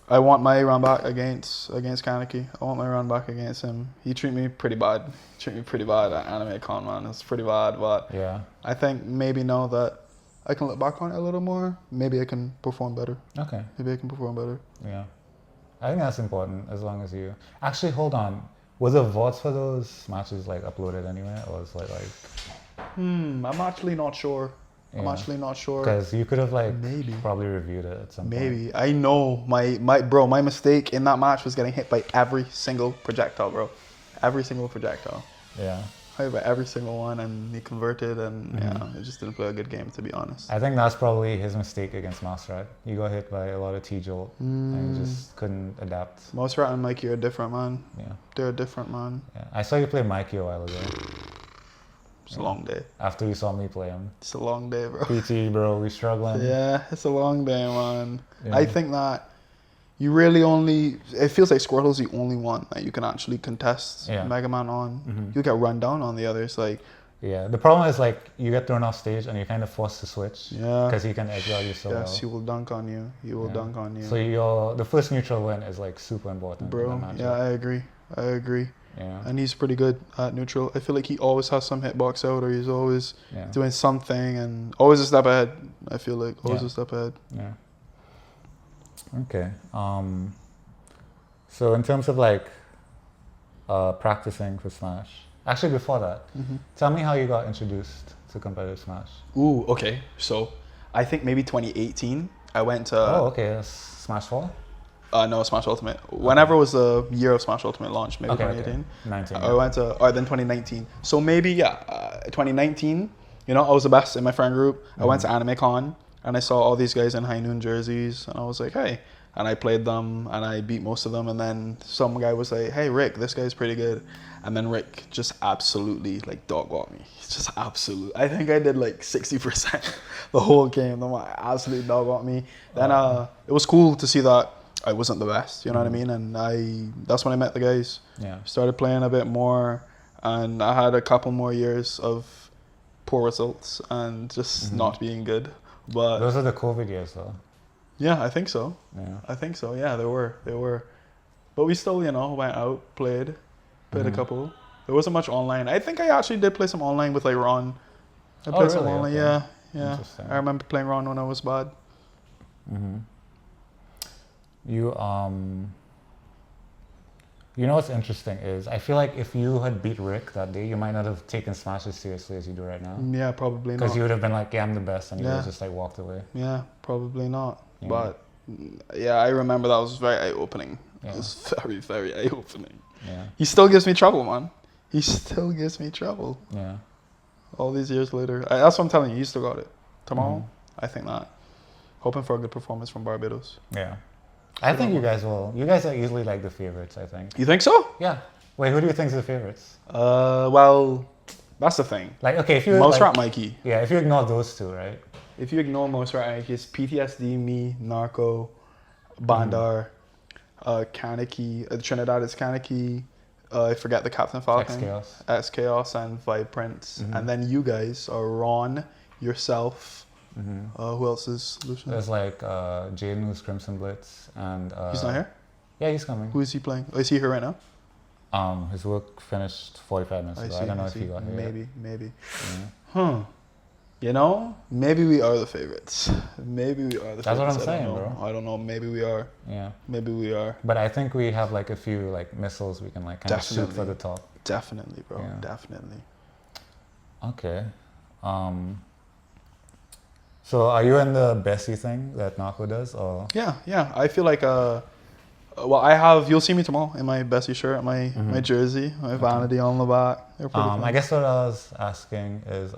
my run back against KingArc. I want my run back against him. He treated me pretty bad. At AnimeCon, man. It's pretty bad, but yeah, I think maybe now that I can look back on it a little more, maybe I can perform better. Okay. Maybe I can perform better. Yeah. I think that's important, as long as you... Actually, hold on. Was the VODs for those matches, like, uploaded anywhere? Or was it, like... I'm actually not sure. Yeah. I'm actually not sure. Because you could have, like, maybe probably reviewed it at some point. Maybe. I know my mistake in that match was getting hit by every single projectile, bro. Every single projectile. Yeah. Hit by every single one, and he converted, and it just didn't play a good game, to be honest. I think that's probably his mistake against MouseRat. You got hit by a lot of T-jolt, and you just couldn't adapt. MouseRat and Mikey are different, man. Yeah. They're a different, man. Yeah. I saw you play Mikey a while ago. It's a long day. After you saw me play him. It's a long day, bro. PT, bro, we struggling. Yeah, it's a long day, man. Yeah. I think that you really only... It feels like Squirtle's the only one that you can actually contest Mega Man on. You get run down on the others, like... Yeah, the problem is, like, you get thrown off stage and you're kind of forced to switch. Yeah. Because he can edge out you so well. Yes, he will dunk on you. He will dunk on you. So the first neutral win is, like, super important. Bro, yeah, I agree. Yeah. And he's pretty good at neutral. I feel like he always has some hitbox out, or he's always doing something, and always a step ahead. I feel like always a step ahead. Yeah. Okay. So in terms of like practicing for Smash, actually before that, tell me how you got introduced to competitive Smash. Ooh, okay. So I think maybe 2018. I went to. Oh, okay. That's Smash 4. No, Smash Ultimate. Whenever was the year of Smash Ultimate launch, maybe 2018. Okay. 19. I went to, or then 2019. So maybe 2019. You know, I was the best in my friend group. I went to AnimeCon and I saw all these guys in high noon jerseys, and I was like, hey. And I played them and I beat most of them. And then some guy was like, hey, Rick, this guy's pretty good. And then Rick just absolutely like dog walked me. He's just absolute. I think I did like 60% the whole game. The absolute dog walked me. Then it was cool to see that I wasn't the best, you know what I mean? And that's when I met the guys. Yeah. Started playing a bit more, and I had a couple more years of poor results and just not being good. But those are the COVID years, though. Yeah, I think so. Yeah. I think so. Yeah, they were. But we still, you know, went out, played a couple. There wasn't much online. I think I actually did play some online with like Ron. I played some online. Okay. Yeah. I remember playing Ron when I was bad. You know what's interesting is I feel like if you had beat Rick that day, you might not have taken Smash as seriously as you do right now. Yeah, probably not. Because you would have been like, yeah, I'm the best, and you would have just like walked away. Yeah, probably not. Yeah. But yeah, I remember that was very eye-opening. Yeah. It was very, very eye-opening. Yeah. He still gives me trouble, man. He still gives me trouble. Yeah. All these years later. That's what I'm telling you. You still got it. Tomorrow, I think not. Hoping for a good performance from Barbados. Yeah. I think you guys will. You guys are easily like the favorites, I think. You think so? Yeah. Wait, who do you think is the favorites? Well, that's the thing. Like, okay, if you... MouseRat, like, Mikey. Yeah, if you ignore those two, right? If you ignore MouseRat, Mikey, it's Ptsd, me, Narco, Bandar, KingArc, Trinidad is KingArc, I forget the Captain Falcon. X-Chaos and Prince. And then you guys are Ron, yourself. Who else is Lucian? There's like Jaden, who's Crimson Blitz, and he's not here? Yeah, he's coming. Who is he playing? Oh, is he here right now? His work finished 45 minutes ago. I don't know if he got here. Maybe. Yeah. You know, maybe we are the favorites. Maybe we are the favorites. That's what I'm saying, bro. I don't know. Maybe we are. Yeah. Maybe we are. But I think we have like a few like missiles we can like kind of shoot for the top. Definitely, bro. Yeah. Definitely. Okay. So are you in the Bessie thing that Narco does, or? Yeah. I feel like well, you'll see me tomorrow in my Bessie shirt, my jersey, my Vanity on the back. I guess what I was asking is,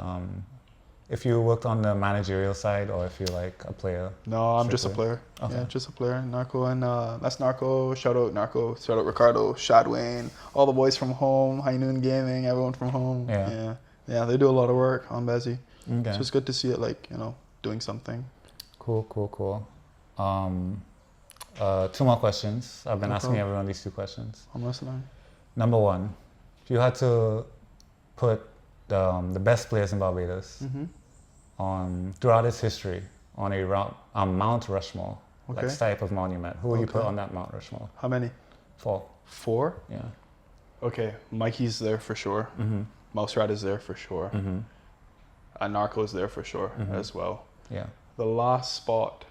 if you worked on the managerial side or if you're like a player. No, I'm just a player. Okay. Yeah, just a player. Narco and that's Narco. Shout out Narco. Shout out Ricardo, Shadwayne, all the boys from home, High Noon Gaming, everyone from home. Yeah. They do a lot of work on Bezzy. Okay. So it's good to see it, like, you know, doing something. Cool. 2 more questions. I've been asking everyone these 2 questions. I'm listening. Number 1, if you had to put the best players in Barbados on throughout its history on a Mount Rushmore, like type of monument, who would you put on that Mount Rushmore? How many? 4. 4? Yeah. Okay, Mikey's there for sure. MouseRat is there for sure. And Narco is there for sure as well. Yeah. The last spot,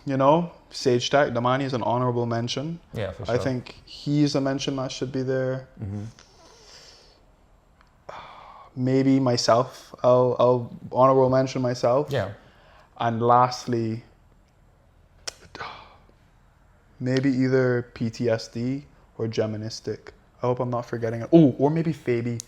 you know, Sage Stack, Damani is an honorable mention. Yeah, for sure. I think he's a mention that should be there. Maybe myself. I'll honorable mention myself. Yeah. And lastly, maybe either PTSD or Geministic. I hope I'm not forgetting it. Oh, or maybe Fabi.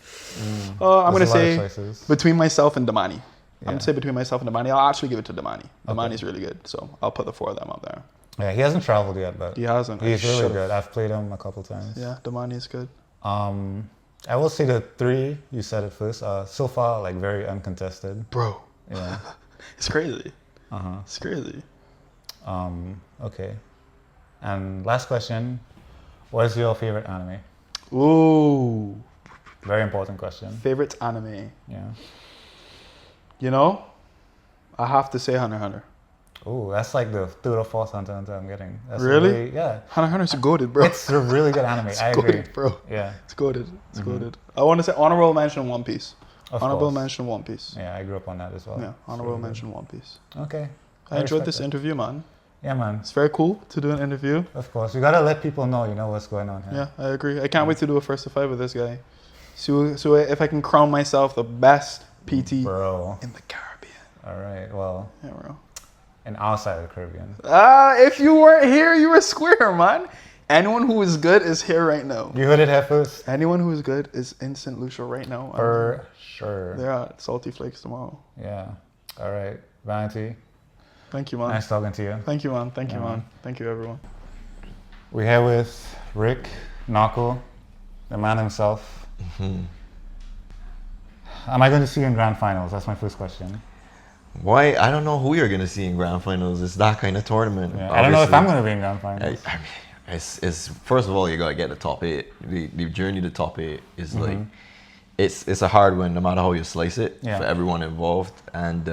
I'm going to say between myself and Damani. I'm going to say between myself and Damani. I'll actually give it to Damani. Damani's really good. So I'll put the 4 of them up there. Yeah, he hasn't traveled yet, but he hasn't. He's really good. I've played him a couple times. Yeah, Damani's good. I will say the 3, you said it first, so far, like, very uncontested. Bro. Yeah. It's crazy. It's crazy. Okay. And last question, what is your favorite anime? Ooh. Very important question. Favorite anime? Yeah. You know, I have to say Hunter x Hunter. Oh, that's like the 3rd or 4th Hunter x Hunter I'm getting. That's really? Yeah. Hunter x Hunter's goated, bro. It's a really good anime. I agree. Goated, bro. Yeah. It's goated. It's goated. I want to say honorable mention One Piece. Honorable mention One Piece. Yeah, I grew up on that as well. Yeah, honorable mention One Piece. Okay. I enjoyed this interview, man. Yeah, man. It's very cool to do an interview. Of course. You gotta let people know, you know, what's going on here. Yeah, I agree. I can't wait to do a 1st to 5 with this guy. So if I can crown myself the best PT in the Caribbean. All right, well. Yeah, bro. And outside of the Caribbean. If you weren't here, you were square, man. Anyone who is good is here right now. You heard it here first. Anyone who is good is in St. Lucia right now. For sure. They're at Salty Flakes tomorrow. Yeah. All right. Vanity. Thank you, man. Nice talking to you. Thank you, man. Thank you, man. Thank you, everyone. We're here with Rick, Narco, the man himself. Am I going to see you in grand finals? That's my first question. Why? I don't know who you're going to see in grand finals. It's that kind of tournament. Yeah, I don't know if I'm going to be in grand finals. I mean, it's first of all, you got to get the top 8. The journey to top 8 is like, it's a hard one no matter how you slice it for everyone involved. And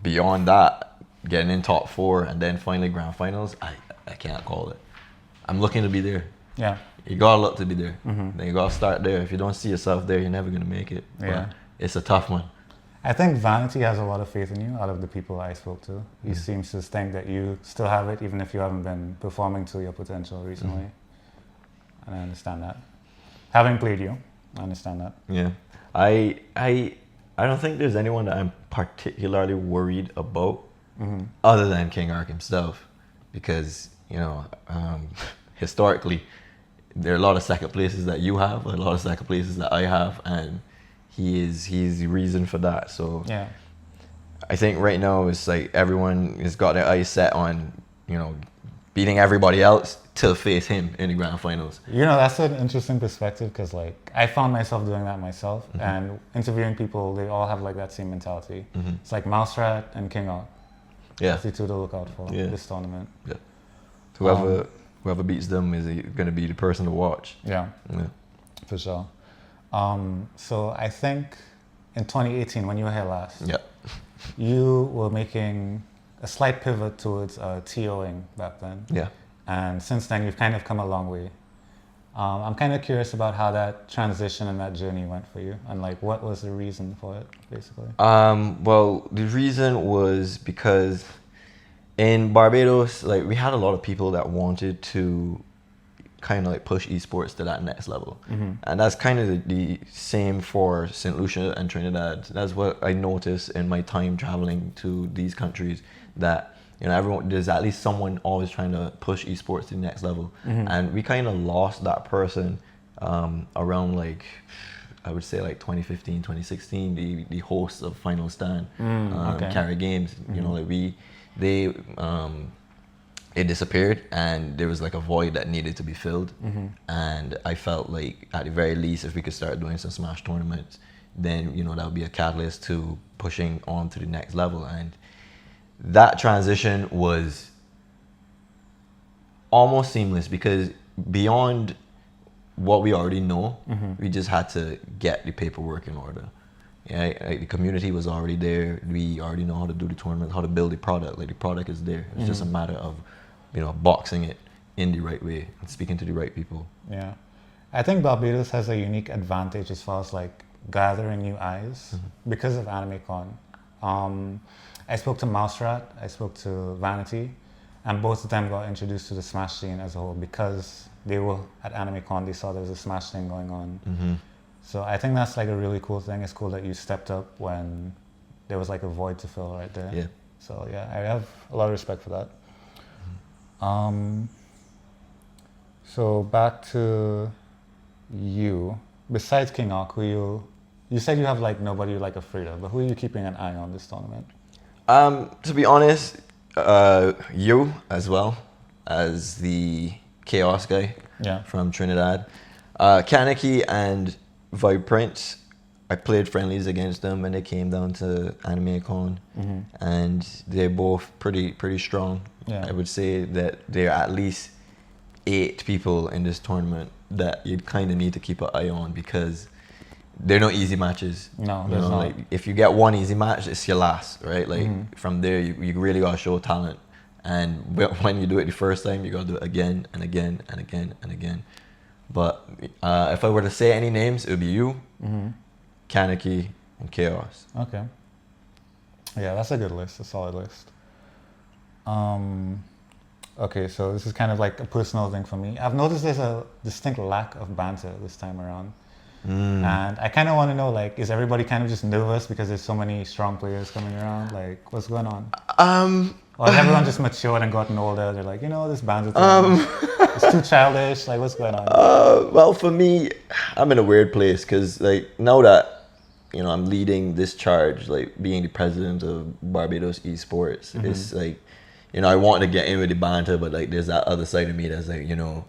beyond that, getting in top 4 and then finally grand finals, I can't call it. I'm looking to be there. Yeah. You gotta look to be there. Then you gotta start there. If you don't see yourself there, you're never gonna make it. Yeah. But it's a tough one. I think Vanity has a lot of faith in you out of the people I spoke to. He seems to think that you still have it, even if you haven't been performing to your potential recently. And I understand that. Having played you, I understand that. Yeah. I don't think there's anyone that I'm particularly worried about other than KingArc himself, because, you know, historically, there are a lot of second places that you have, a lot of second places that I have, and he's the reason for that. So yeah, I think right now it's like everyone has got their eyes set on, you know, beating everybody else to face him in the grand finals. You know, that's an interesting perspective, because like I found myself doing that myself, and interviewing people, they all have like that same mentality. It's like MouseRat and KingArc. Yeah, that's the 2 to look out for this tournament. Yeah, whoever beats them is going to be the person to watch. Yeah, for sure. So I think in 2018, when you were here last, you were making a slight pivot towards TOing back then. Yeah. And since then, you've kind of come a long way. I'm kind of curious about how that transition and that journey went for you, and like what was the reason for it, basically. Well, the reason was because in Barbados, like, we had a lot of people that wanted to kind of like push esports to that next level, and that's kind of the same for St. Lucia and Trinidad. That's what I noticed in my time traveling to these countries, that, you know, there's at least someone always trying to push esports to the next level. And we kind of lost that person around like I would say like 2015, 2016, the hosts of Final Stand, Carry Games. You know, like it disappeared, and there was like a void that needed to be filled. And I felt like at the very least, if we could start doing some Smash tournaments, then you know that would be a catalyst to pushing on to the next level. And that transition was almost seamless, because beyond what we already know, we just had to get the paperwork in order. Yeah, like the community was already there. We already know how to do the tournament, how to build the product. Like the product is there. It's just a matter of, you know, boxing it in the right way and speaking to the right people. Yeah, I think Barbados has a unique advantage as far as like gathering new eyes because of AnimeCon. I spoke to MouseRat, I spoke to Vanity, and both of them got introduced to the Smash scene as a whole because they were at AnimeCon. They saw there was a Smash thing going on. So I think that's like a really cool thing. It's cool that you stepped up when there was like a void to fill right there. Yeah. So yeah, I have a lot of respect for that. So back to you. Besides KingArc, who you said you have like nobody you're like afraid of, but who are you keeping an eye on this tournament? To be honest, you as well as the Chaos guy from Trinidad. Kaneki and Vibrant, I played friendlies against them when they came down to AnimeCon, and they're both pretty strong. I would say that there are at least 8 people in this tournament that you kind of need to keep an eye on, because they're not easy matches. No, there's not. Like if you get one easy match, it's your last, right? Like from there, you really gotta show talent, and when you do it the first time, you gotta do it again and again and again and again. But if I were to say any names, it would be you, Kaneki, and Chaos. Okay. Yeah, that's a good list, a solid list. Okay, so this is kind of like a personal thing for me. I've noticed there's a distinct lack of banter this time around. And I kind of want to know, like, is everybody kind of just nervous because there's so many strong players coming around? Like, what's going on? Or has everyone just matured and gotten older? They're like, you know, this banter thing, it's too childish. Like, what's going on? Well, for me, I'm in a weird place, because like now that, you know, I'm leading this charge, like being the president of Barbados Esports, it's like, you know, I want to get in with the banter, but like there's that other side of me that's like, you know,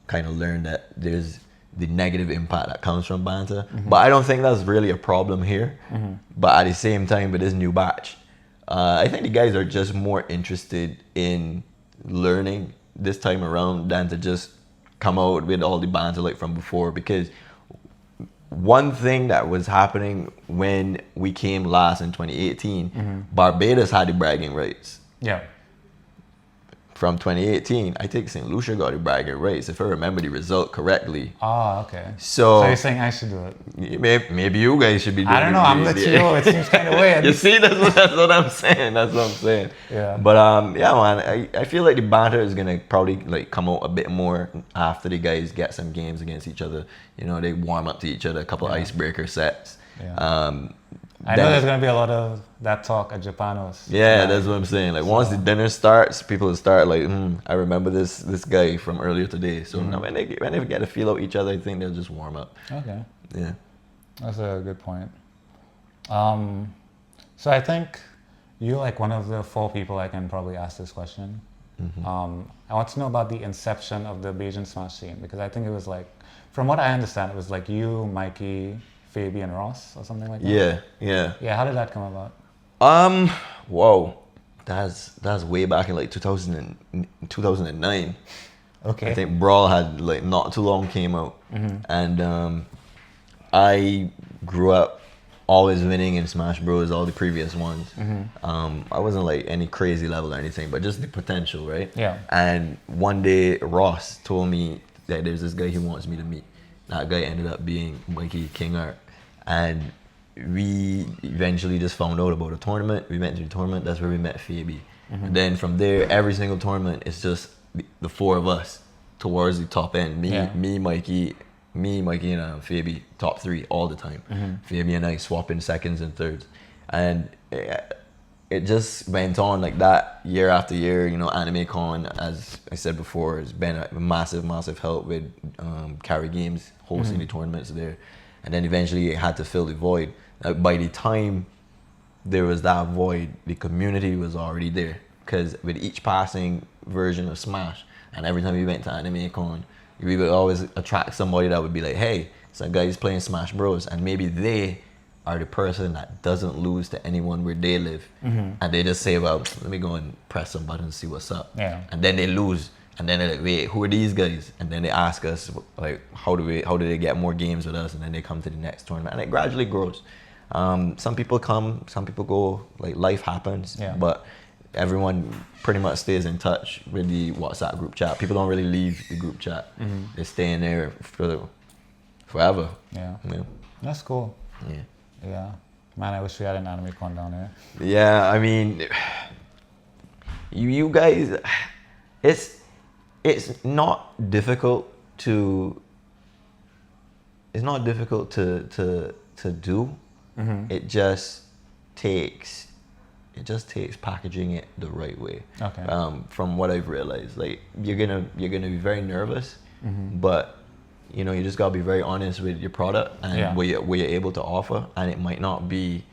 kind of learned that there's the negative impact that comes from banter. But I don't think that's really a problem here. But at the same time, with this new batch, I think the guys are just more interested in learning this time around than to just come out with all the banter like from before. Because one thing that was happening when we came last in 2018, Barbados had the bragging rights. Yeah. From 2018, I think St. Lucia got the bragging rights, if I remember the result correctly. Oh, okay. So you're saying I should do it? Maybe you guys should be doing it. I don't know. I'm the TO. It seems kind of weird. You see, that's what I'm saying. That's what I'm saying. Yeah. But yeah, man, I feel like the banter is gonna probably like come out a bit more after the guys get some games against each other. You know, they warm up to each other, a couple icebreaker sets. Yeah. I know there's going to be a lot of that talk at Japanos. Yeah, that's what I'm saying. Like once the dinner starts, people will start like, I remember this guy from earlier today. So now when they get to feel out each other, I think they'll just warm up. Okay. Yeah. That's a good point. So I think you're like one of the 4 people I can probably ask this question. I want to know about the inception of the Bajan Smash scene, because I think it was like, from what I understand, it was like you, Mikey, Fabi, and Ross or something like that. Yeah, how did that come about? Whoa, that's way back in like 2009. Okay. I think Brawl had like not too long came out, and I grew up always winning in Smash Bros. All the previous ones. I wasn't like any crazy level or anything, but just the potential, right? Yeah. And one day Ross told me that there's this guy he wants me to meet. That guy ended up being Mikey KingArc. And we eventually just found out about a tournament. We went to the tournament. That's where we met Fabi. And then from there, every single tournament, it's just the 4 of us towards the top end. Me, Mikey, and Fabi, top 3 all the time. Fabi and I swapping seconds and thirds. And it just went on like that year after year. You know, AnimeCon, as I said before, has been a massive help with Carry Games hosting the tournaments there. and then eventually it had to fill the void. By the time there was that void, the community was already there, because with each passing version of Smash, and every time you went to AnimeCon, you would always attract somebody that would be like, hey, some guy's playing Smash Bros, and maybe they are the person that doesn't lose to anyone where they live, and they just say, well, let me go and press some buttons and see what's up, and then they lose, and then they're like, wait, who are these guys? And then they ask us, like, how do they get more games with us? And then they come to the next tournament, and it gradually grows. Some people come, some people go, like life happens, but everyone pretty much stays in touch with the WhatsApp group chat. People don't really leave the group chat. They stay in there forever. Yeah. That's cool. Yeah. Man, I wish we had an AnimeCon down there. Yeah, I mean, you guys, it's not difficult to do. It just takes packaging it the right way. Okay. From what I've realized, like you're gonna be very nervous, but you know, you just gotta be very honest with your product and what you're able to offer, and it might not be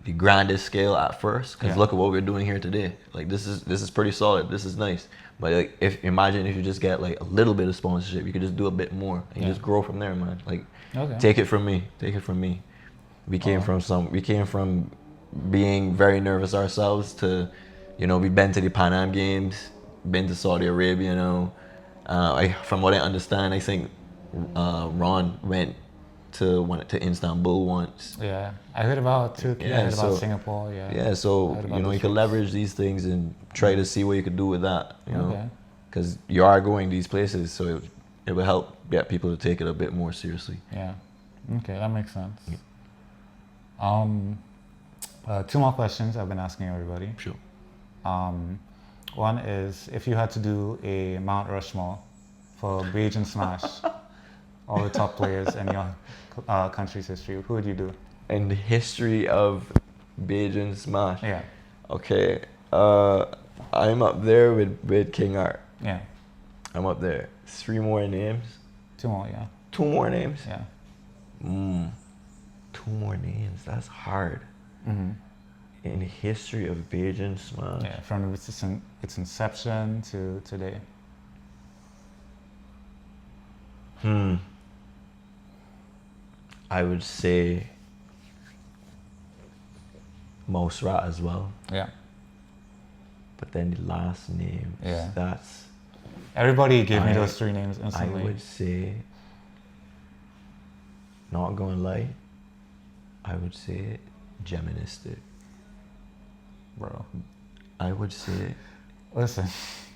the grandest scale at first, because look at what we're doing here today. Like this is pretty solid. This is nice. But like, imagine if you just get like a little bit of sponsorship, you could just do a bit more and you just grow from there, man. Like, take it from me. We came from being very nervous ourselves to, you know, we've been to the Pan Am Games, been to Saudi Arabia, you know. From what I understand, I think Ron went to Istanbul once. Yeah, I heard about Turkey. I heard about Singapore. So you know, you can leverage these things and try to see what you could do with that. You know, because you are going these places, so it will help get people to take it a bit more seriously. Yeah. Okay, that makes sense. Two more questions I've been asking everybody. Sure. One is, if you had to do a Mount Rushmore for Bajan Smash, all the top players in your country's history, who would you do? In the history of Bajan Smash? Yeah. Okay. I'm up there with KingArc. Yeah. I'm up there. 3 more names? 2 more, yeah. 2 more names? Yeah. 2 more names. That's hard. In the history of Bajan Smash. Yeah, from its inception to today. I would say MouseRat as well. Yeah. But then the last name, that's... Everybody gave me those 3 names instantly. I would say, not gonna lie, I would say Geministic. Bro. I would say... Listen.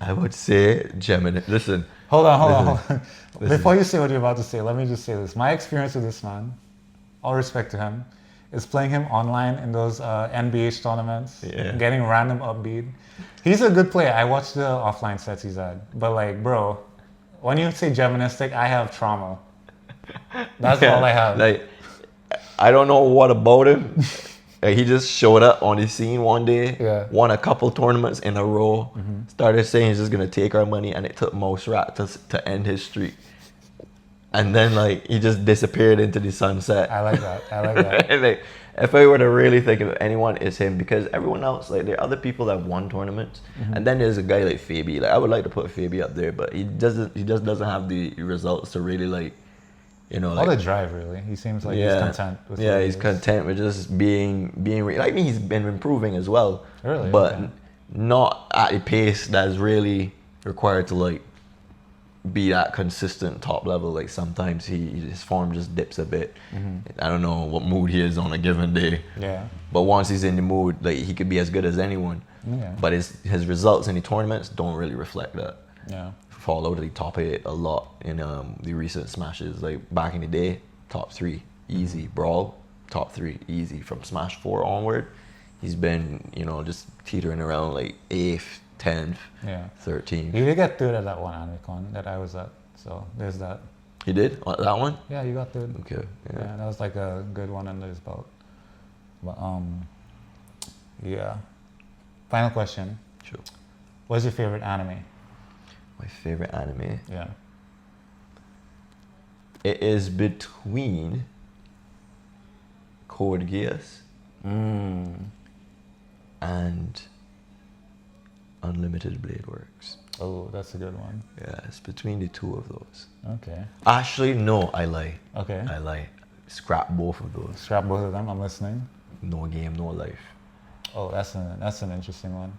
I would say Gemini. Listen. Hold on. Before you say what you're about to say, let me just say this. My experience with this man, all respect to him, is playing him online in those NBA tournaments, getting random upbeat. He's a good player. I watched the offline sets he's had. But like, bro, when you say Geministic, I have trauma. That's all I have. Like, I don't know what about him. He just showed up on the scene one day, won a couple tournaments in a row, started saying he's just going to take our money, and it took MouseRat to end his streak. And then, like, he just disappeared into the sunset. I like that. Like, if I were to really think of anyone, it's him, because everyone else, like, there are other people that won tournaments, and then there's a guy like Fabi. Like, I would like to put Fabi up there, but he just doesn't have the results to really, like, you know, like, all the drive, really. He seems like he's content with he's content with just being I mean, he's been improving as well. Really? But not at the pace that's really required to, like, be that consistent top level. Like, sometimes his form just dips a bit. I don't know what mood he is on a given day. Yeah. But once he's in the mood, like, he could be as good as anyone. Yeah. But his results in the tournaments don't really reflect that. Yeah. Fall out of the top 8 a lot in the recent smashes. Like, back in the day, top 3 easy. Brawl, top 3 easy. From Smash 4 onward, he's been, you know, just teetering around like 8th, 10th, 13th. You did get 3rd at that one AnimeCon that I was at, so there's that. He did? That one? Yeah, you got 3rd. Okay. Yeah, that was like a good one under his belt. But yeah. Final question. Sure. What's your favorite anime? My favorite anime? Yeah. It is between Code Geass and Unlimited Blade Works. Oh, that's a good one. Yeah, it's between the two of those. Okay. Actually, no, I lie. Okay. I lie. Scrap both of those. Scrap both of them. I'm listening. No game, no life. Oh, that's an interesting one.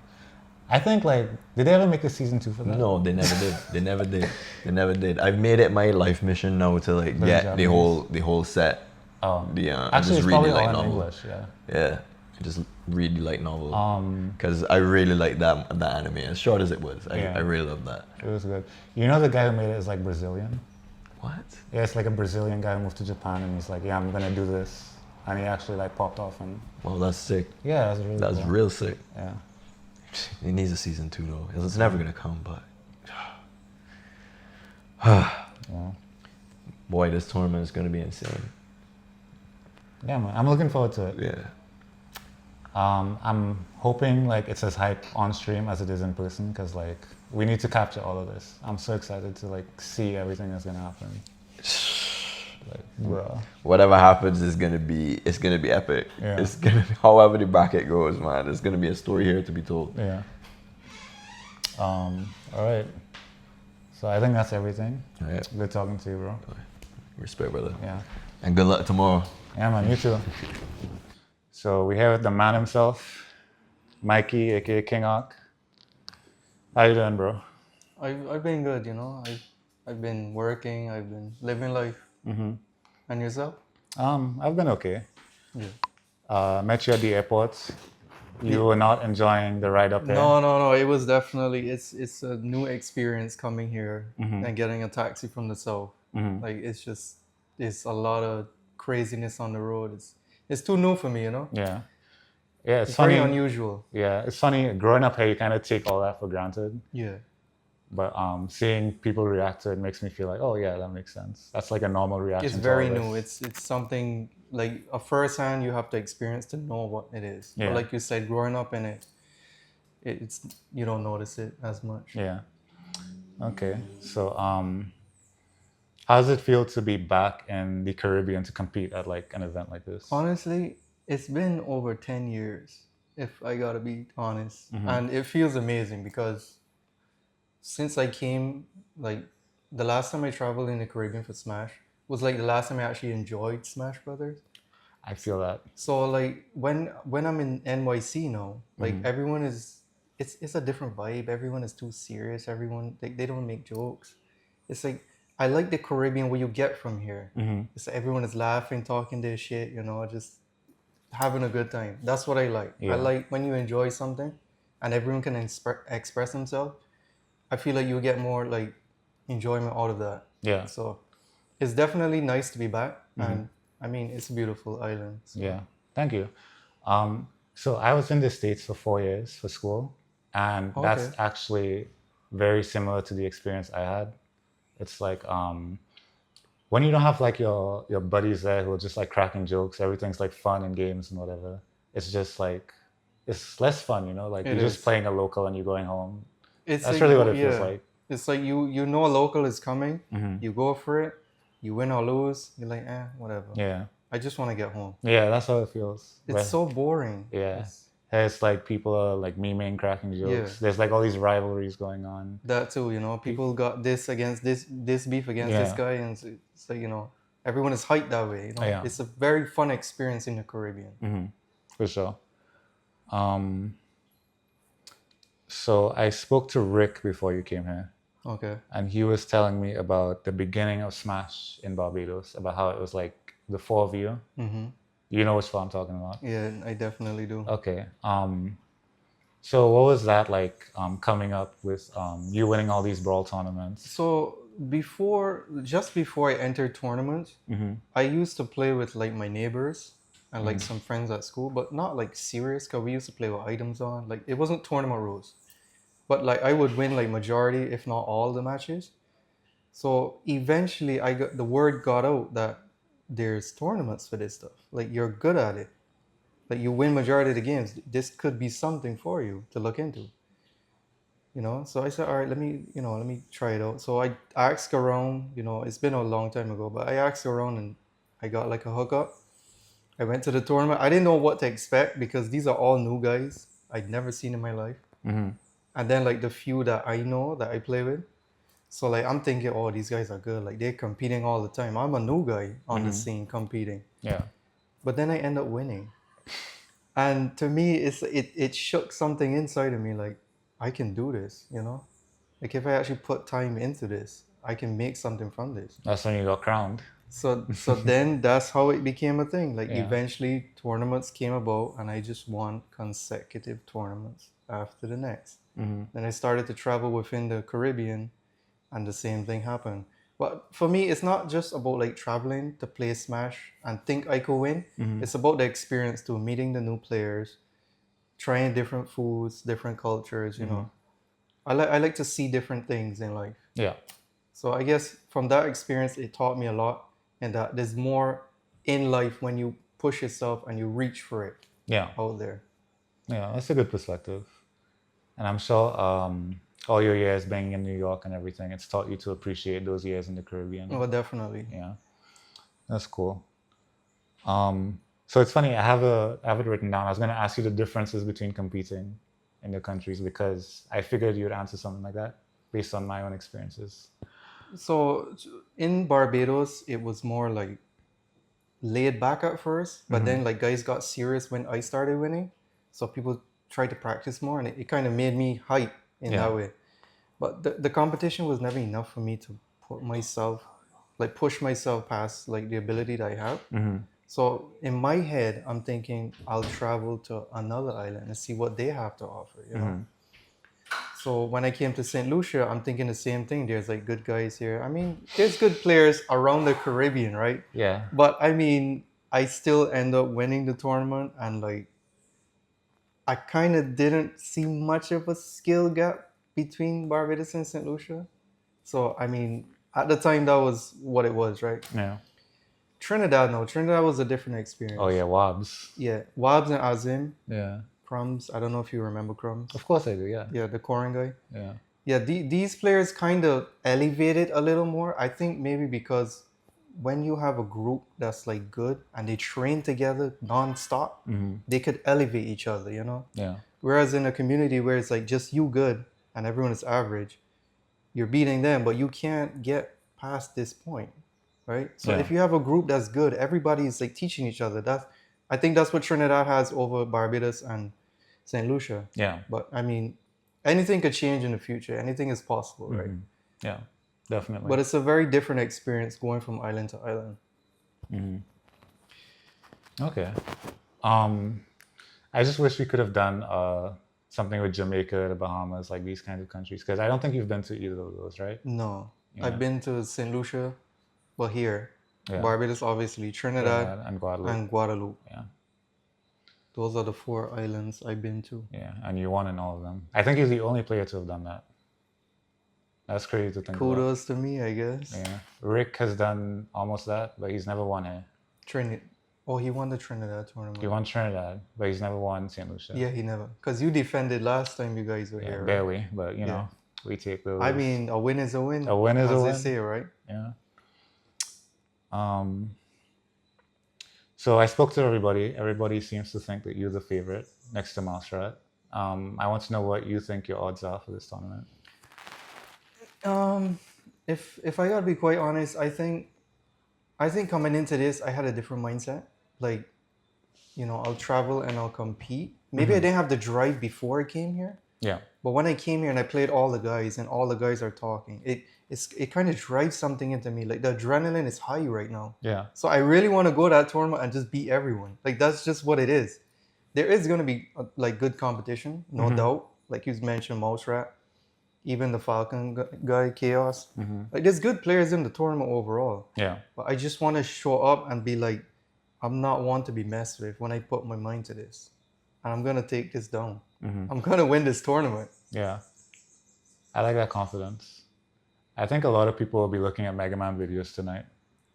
I think like, did they ever make a season 2 for that? No, they never did. They never did. They never did. I've made it my life mission now to like Learn get Japanese. the whole set. Actually, I just it's really probably like all in novels. English. Yeah. Yeah, I just really like novels. Because I really like that anime. As short as it was, I really love that. It was good. You know the guy who made it is like Brazilian? What? Yeah, it's like a Brazilian guy who moved to Japan and he's like, yeah, I'm gonna do this. And he actually like popped off and... Well, that's sick. Yeah, that's really That's cool. real sick. Yeah. It needs a season 2 though. It's never gonna come, but... Yeah. Boy, this tournament is gonna be insane. Yeah, man. I'm looking forward to it. Yeah. I'm hoping like it's as hype on stream as it is in person because like we need to capture all of this. I'm so excited to like see everything that's gonna happen. Like, bro. Whatever happens is gonna be epic. Yeah. It's gonna be, however the bracket goes, man. There's gonna be a story here to be told. Yeah. All right. So I think that's everything. Yeah. Good talking to you, bro. Respect, brother. Yeah. And good luck tomorrow. Yeah, man. You too. So we have the man himself, Mikey, aka KingArc. How you doing, bro? I've been good, you know. I've been working. I've been living life. Mm-hmm. And yourself? I've been okay. Yeah. Met you at the airport. You were not enjoying the ride up there. No. It was definitely it's a new experience coming here Mhm. and getting a taxi from the south. Mhm. Like it's a lot of craziness on the road. It's too new for me, you know. Yeah. Yeah, It's funny. very unusual. Yeah, it's funny. Growing up here, you kind of take all that for granted. Yeah. But seeing people react to it makes me feel like, oh yeah, that makes sense. That's like a normal reaction. It's to very all new. this. It's something like a first hand you have to experience to know what it is. Yeah. But like you said, growing up in it, it's you don't notice it as much. Yeah. Okay. So how does it feel to be back in the Caribbean to compete at like an event like this? Honestly, it's been over 10 years, if I gotta be honest. Mhm. And it feels amazing because since I came, like the last time I traveled in the Caribbean for Smash was like the last time I actually enjoyed Smash Brothers. I feel that. So like when I'm in NYC now, like Mhm. everyone is, it's a different vibe. Everyone is too serious. Everyone, they don't make jokes. It's like, I like the Caribbean where you get from here. Mm-hmm. It's like everyone is laughing, talking their shit, you know, just having a good time. That's what I like. Yeah. I like when you enjoy something and everyone can express themselves. I feel like you get more like enjoyment out of that. Yeah. So it's definitely nice to be back. And I mean, it's a beautiful island. So. Yeah. Thank you. So I was in the States for 4 years for school, and that's Okay. actually very similar to the experience I had. It's like when you don't have like your buddies there who are just like cracking jokes, everything's like fun and games and whatever. It's just like it's less fun, you know. Like It you're just is. playing a local and you're going home. It's That's like, really what it yeah. feels like. It's like you know a local is coming, Mhm. you go for it, you win or lose, you're like, whatever. Yeah. I just want to get home. Yeah, that's how it feels. It's Where- so boring. Yeah. It's It's like people are like memeing, cracking jokes. Yeah. There's like all these rivalries going on. that too, you know. People got this against this beef against this Yeah. guy, and it's like, you know, everyone is hyped that way. You know, Yeah. it's a very fun experience in the Caribbean. Mm-hmm. For sure. So I spoke to Rick before you came here, Okay. and he was telling me about the beginning of Smash in Barbados, about how it was like the four of you. Mm-hmm. You know which one I'm talking about. Yeah, I definitely do. Okay. So what was that like coming up with you winning all these brawl tournaments? So just before I entered tournaments, Mm-hmm. I used to play with like my neighbors and like some friends at school, but not like serious, because we used to play with items on. Like it wasn't tournament rules, but like I would win like majority, if not all the matches. So eventually the word got out that there's tournaments for this stuff. Like you're good at it. Like you win majority of the games. This could be something for you to look into. You know, so I said, all right, let me try it out. So I asked around, you know, it's been a long time ago, but I asked around and I got like a hookup. I went to the tournament. I didn't know what to expect because these are all new guys I'd never seen in my life. And then like the few that I know that I play with. So like I'm thinking, oh, these guys are good. Like they're competing all the time. I'm a new guy on the scene competing. Yeah. But then I end up winning. And to me, it shook something inside of me. Like I can do this, you know? Like if I actually put time into this, I can make something from this. That's when you got crowned. So then that's how it became a thing. Like Yeah. eventually tournaments came about and I just won consecutive tournaments after the next. Then I started to travel within the Caribbean and the same thing happened. But for me, it's not just about like traveling to play Smash and think I could win. It's about the experience too, meeting the new players, trying different foods, different cultures, you know. I like to see different things in life. Yeah. So I guess from that experience, it taught me a lot, and that there's more in life when you push yourself and you reach for it out there. Yeah, that's a good perspective. And I'm sure all your years being in New York and everything, it's taught you to appreciate those years in the Caribbean. Oh, definitely. Yeah, that's cool. So it's funny, I have it written down. I was going to ask you the differences between competing in the countries because I figured you would answer something like that based on my own experiences. So in Barbados, it was more like laid back at first, but then like guys got serious when I started winning. So people tried to practice more, and it kind of made me hype in that way. But the competition was never enough for me to push myself past like the ability that I have. So in my head, I'm thinking I'll travel to another island and see what they have to offer, you know? So when I came to St. Lucia, I'm thinking the same thing. There's like good guys here. I mean, there's good players around the Caribbean, right? Yeah. But I mean, I still end up winning the tournament, and like, I kind of didn't see much of a skill gap between Barbados and St. Lucia. So, I mean, at the time, that was what it was, right? Yeah. Trinidad was a different experience. Oh, yeah, Wabs. Yeah, Wabs and Azim. Yeah. Crumbs. I don't know if you remember Crumbs. Of course I do, yeah. Yeah, the Korean guy. Yeah. Yeah, these players kind of elevated a little more. I think maybe because when you have a group that's like good and they train together non-stop, they could elevate each other, you know? Yeah. Whereas in a community where it's like just you good and everyone is average, you're beating them, but you can't get past this point, right? So if you have a group that's good, everybody is like teaching each other. I think that's what Trinidad has over Barbados and St. Lucia. Yeah. But I mean, anything could change in the future. Anything is possible, right? Yeah, definitely. But it's a very different experience going from island to island. Okay. I just wish we could have done something with Jamaica, the Bahamas, like these kinds of countries, because I don't think you've been to either of those, right? No. Yeah. I've been to St. Lucia, but here. Barbados, obviously. Trinidad and Guadeloupe. Yeah. Those are the 4 islands I've been to. Yeah, and you won in all of them. I think you're the only player to have done that. That's crazy to think Kudos to me, I guess. Yeah. Rick has done almost that, but he's never won it. He won the Trinidad tournament. He won Trinidad, but he's never won St. Lucia. Yeah, he never. Because you defended last time you guys were here, barely, right? but you know, we take those. I mean, a win is a win. A win is a win. As they say, right? Yeah. So I spoke to everybody. Everybody seems to think that you're the favorite next to MouseRat. I want to know what you think your odds are for this tournament. If I gotta be quite honest, I think coming into this, I had a different mindset. Like, you know, I'll travel and I'll compete. Maybe I didn't have the drive before I came here. Yeah. But when I came here and I played all the guys and all the guys are talking, it kind of drives something into me. Like the adrenaline is high right now. Yeah. So I really want to go to that tournament and just beat everyone. Like that's just what it is. There is going to be like good competition, no doubt. Like you mentioned, MouseRat, even the Falcon guy, Chaos. Like there's good players in the tournament overall. Yeah. But I just want to show up and be like, I'm not one to be messed with when I put my mind to this. And I'm going to take this down. I'm going to win this tournament. Yeah. I like that confidence. I think a lot of people will be looking at Mega Man videos tonight.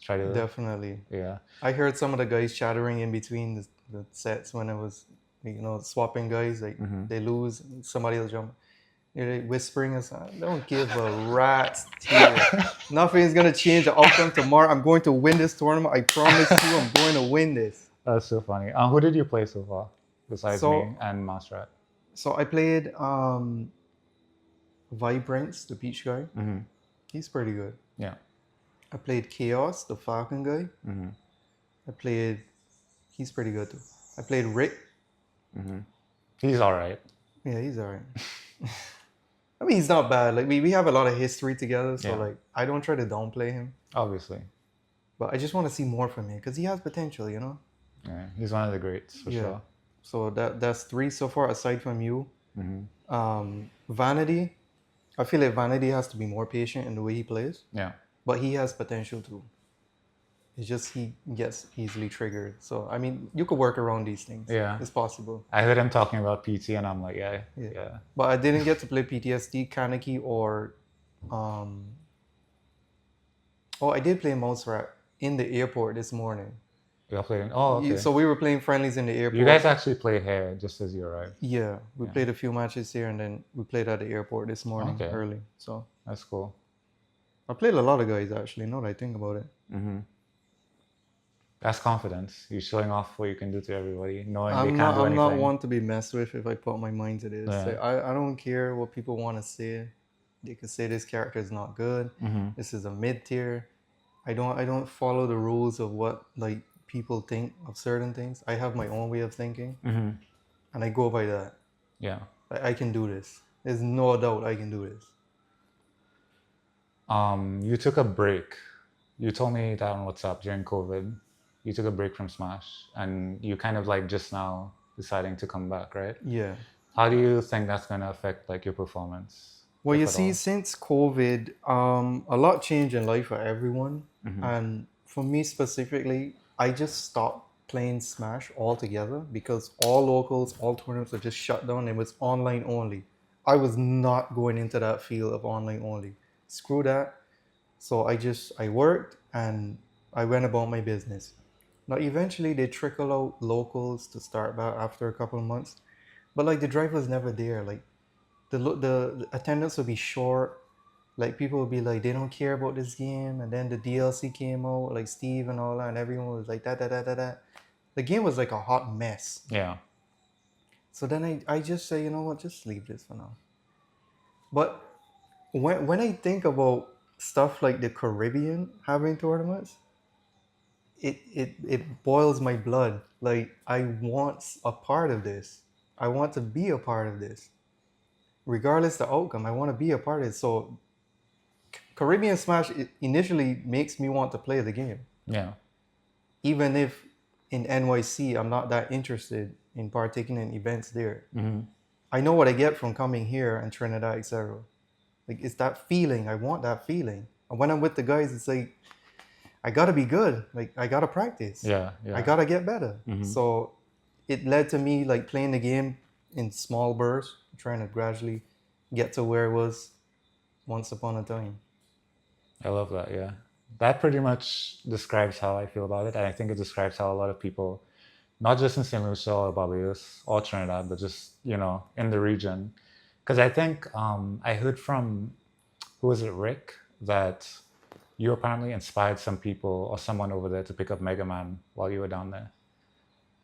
Definitely. Yeah. I heard some of the guys chattering in between the sets when I was, you know, swapping guys. Like they lose, somebody will jump. They're like whispering us, I don't give a rat's tail. Nothing is going to change the outcome tomorrow. I'm going to win this tournament. I promise you I'm going to win this. That's so funny. Who did you play so far besides me and MouseRat? So I played Vibrance, the beach guy. Mm-hmm. He's pretty good. Yeah. I played Chaos, the Falcon guy. Mm-hmm. He's pretty good too. I played Rick. Mm-hmm. He's all right. Yeah, he's all right. I mean, he's not bad. Like we have a lot of history together, so like I don't try to downplay him. Obviously. But I just want to see more from him because he has potential, you know. Yeah, he's one of the greats for sure. So that's 3 so far, aside from you. Mm-hmm. Vanity. I feel like Vanity has to be more patient in the way he plays. Yeah. But he has potential too. It's just he gets easily triggered. So I mean, you could work around these things. Yeah. It's possible. I heard him talking about PT and I'm like, yeah. But I didn't get to play PTSD, Kaneki, or I did play MouseRat in the airport this morning. You all played okay. So we were playing friendlies in the airport. You guys actually played here just as you arrived. Yeah, we played a few matches here and then we played at the airport this morning early. So that's cool. I played a lot of guys actually, now that I think about it. Mm-hmm. That's confidence. You're showing off what you can do to everybody, knowing I'm they can't do anything. not one to be messed with if I put my mind to this. Yeah. Like, I don't care what people want to say. They could say this character is not good. Mm-hmm. This is a mid tier. I don't follow the rules of what like people think of certain things. I have my own way of thinking, and I go by that. Yeah. I can do this. There's no doubt I can do this. You took a break. You told me that on WhatsApp during COVID. You took a break from Smash, and you kind of like just now deciding to come back, right? Yeah. How do you think that's gonna affect like your performance? Well, you see, since COVID, a lot changed in life for everyone, and for me specifically, I just stopped playing Smash altogether because all locals, all tournaments are just shut down. It was online only. I was not going into that field of online only. Screw that. So I worked and I went about my business. Now, eventually they trickle out locals to start back after a couple of months, but like the drive was never there. Like the attendance would be short. Like people would be like, they don't care about this game. And then the DLC came out, like Steve and all that, and everyone was like that. The game was like a hot mess. Yeah. So then I just say, you know what, just leave this for now. But when I think about stuff like the Caribbean having tournaments, it boils my blood. Like I want a part of this. I want to be a part of this. Regardless the outcome, I want to be a part of it. So Caribbean Smash initially makes me want to play the game. Yeah. Even if in NYC I'm not that interested in partaking in events there. I know what I get from coming here and Trinidad, etc. Like it's that feeling. I want that feeling. And when I'm with the guys, it's like I gotta be good. Like I gotta practice. Yeah. I gotta get better. So it led to me like playing the game in small bursts, trying to gradually get to where it was once upon a time. I love that. Yeah. That pretty much describes how I feel about it. And I think it describes how a lot of people, not just in St. Lucia or Barbados or Trinidad, but just, in the region. Because I think I heard from, who was it, Rick, that you apparently inspired some people or someone over there to pick up Mega Man while you were down there.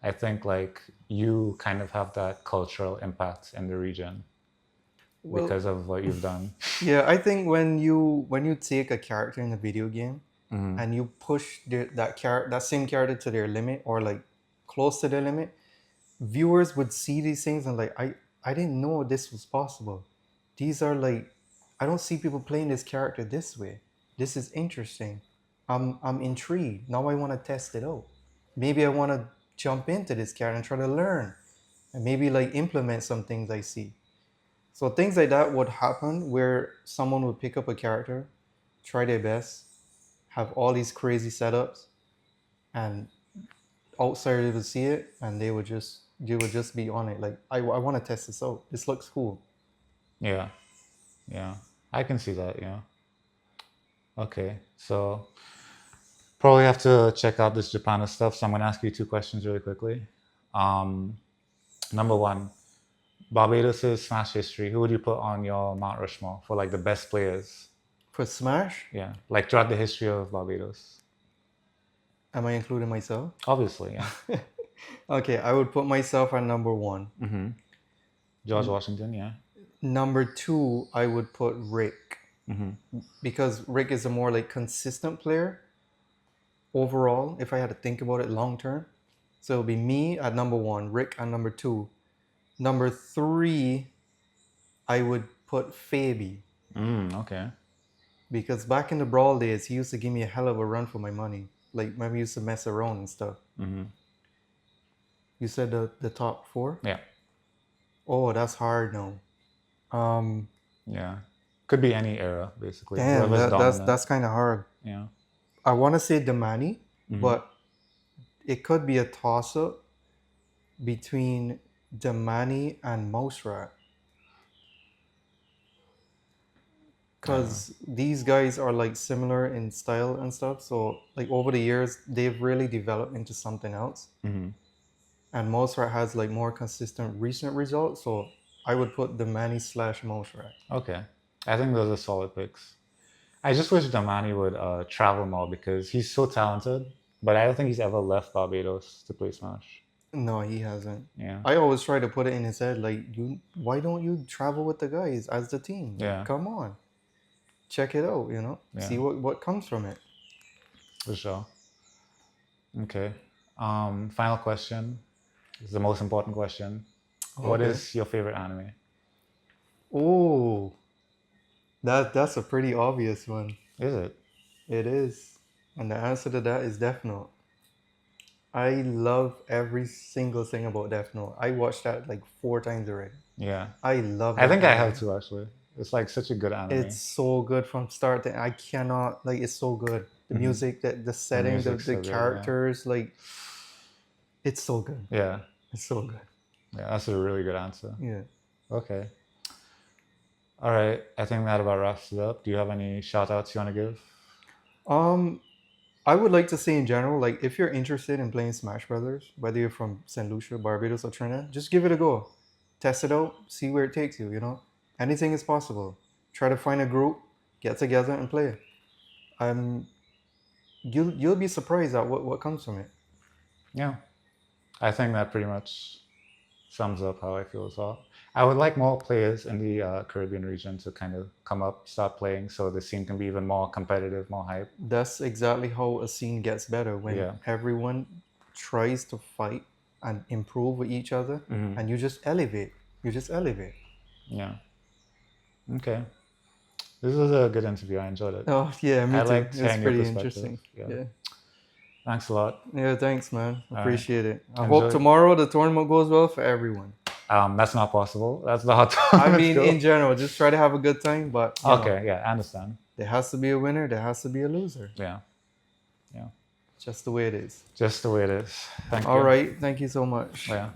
I think like you kind of have that cultural impact in the region because of what you've done. Yeah, I think when you take a character in a video game and you push that same character to their limit or like close to their limit, viewers would see these things and like I didn't know this was possible. These are like, I don't see people playing this character this way. This is interesting. I'm intrigued. Now I want to test it out. Maybe I want to jump into this character and try to learn and maybe like implement some things I see. So things like that would happen where someone would pick up a character, try their best, have all these crazy setups, and outsiders would see it and they would just be on it. Like, I want to test this out. This looks cool. Yeah. I can see that, Okay, so probably have to check out this Japan stuff. So I'm going to ask you 2 questions really quickly. Number 1, Barbados' Smash history. Who would you put on your Mount Rushmore for like the best players? For Smash? Yeah, like throughout the history of Barbados. Am I including myself? Obviously, yeah. Okay, I would put myself at number 1. Mm-hmm. George Washington, yeah. Number 2, I would put Rick. Mm-hmm. Because Rick is a more like consistent player overall, if I had to think about it long term. So it'll be me at number 1, Rick at number 2. Number 3, I would put Fabi. Okay. Because back in the Brawl days, he used to give me a hell of a run for my money. Like, when we used to mess around and stuff. Mm-hmm. You said the top 4? Yeah. Oh, that's hard now. Yeah. Could be any era, basically. Damn, that's kind of hard. Yeah. I want to say Damani, but it could be a toss-up between Damani and MouseRat. Because these guys are like similar in style and stuff. So like over the years, they've really developed into something else. Mm-hmm. And MouseRat has like more consistent recent results. So I would put Damani / MouseRat. Okay. I think those are solid picks. I just wish Damani would travel more because he's so talented, but I don't think he's ever left Barbados to play Smash. No, he hasn't. Yeah. I always try to put it in his head, like, why don't you travel with the guys as the team? Yeah. Come on. Check it out, you know? Yeah. See what comes from it. For sure. Okay. Final question. This is the most important question. Okay. What is your favorite anime? Oh, that's a pretty obvious one. Is it? It is. And the answer to that is Death Note. I love every single thing about Death Note. I watched that like 4 times already. Yeah. I love it. I think I have to actually. It's like such a good anime. It's so good from start to I cannot, like, it's so good. The music, the setting, the characters, like, it's so good. Yeah. It's so good. Yeah, that's a really good answer. Yeah. Okay. All right. I think that about wraps it up. Do you have any shout outs you want to give? I would like to say in general, like, if you're interested in playing Smash Brothers, whether you're from St. Lucia, Barbados, or Trinidad, just give it a go. Test it out, see where it takes you, you know? Anything is possible. Try to find a group, get together and play. You'll be surprised at what comes from it. Yeah. I think that pretty much sums up how I feel as well. I would like more players in the Caribbean region to kind of come up, start playing, so the scene can be even more competitive, more hype. That's exactly how a scene gets better, when everyone tries to fight and improve with each other, and you just elevate. Yeah. Okay. This was a good interview. I enjoyed it. Oh, yeah, me too. Liked it's pretty interesting. Yeah. Thanks a lot. Yeah, thanks, man. Appreciate it. I hope tomorrow the tournament goes well for everyone. That's not possible. That's the hot I mean, in general, just try to have a good time. But okay, yeah, I understand. There has to be a winner. There has to be a loser. Yeah. Just the way it is. Just the way it is. Thank you. All right. Thank you so much. Yeah.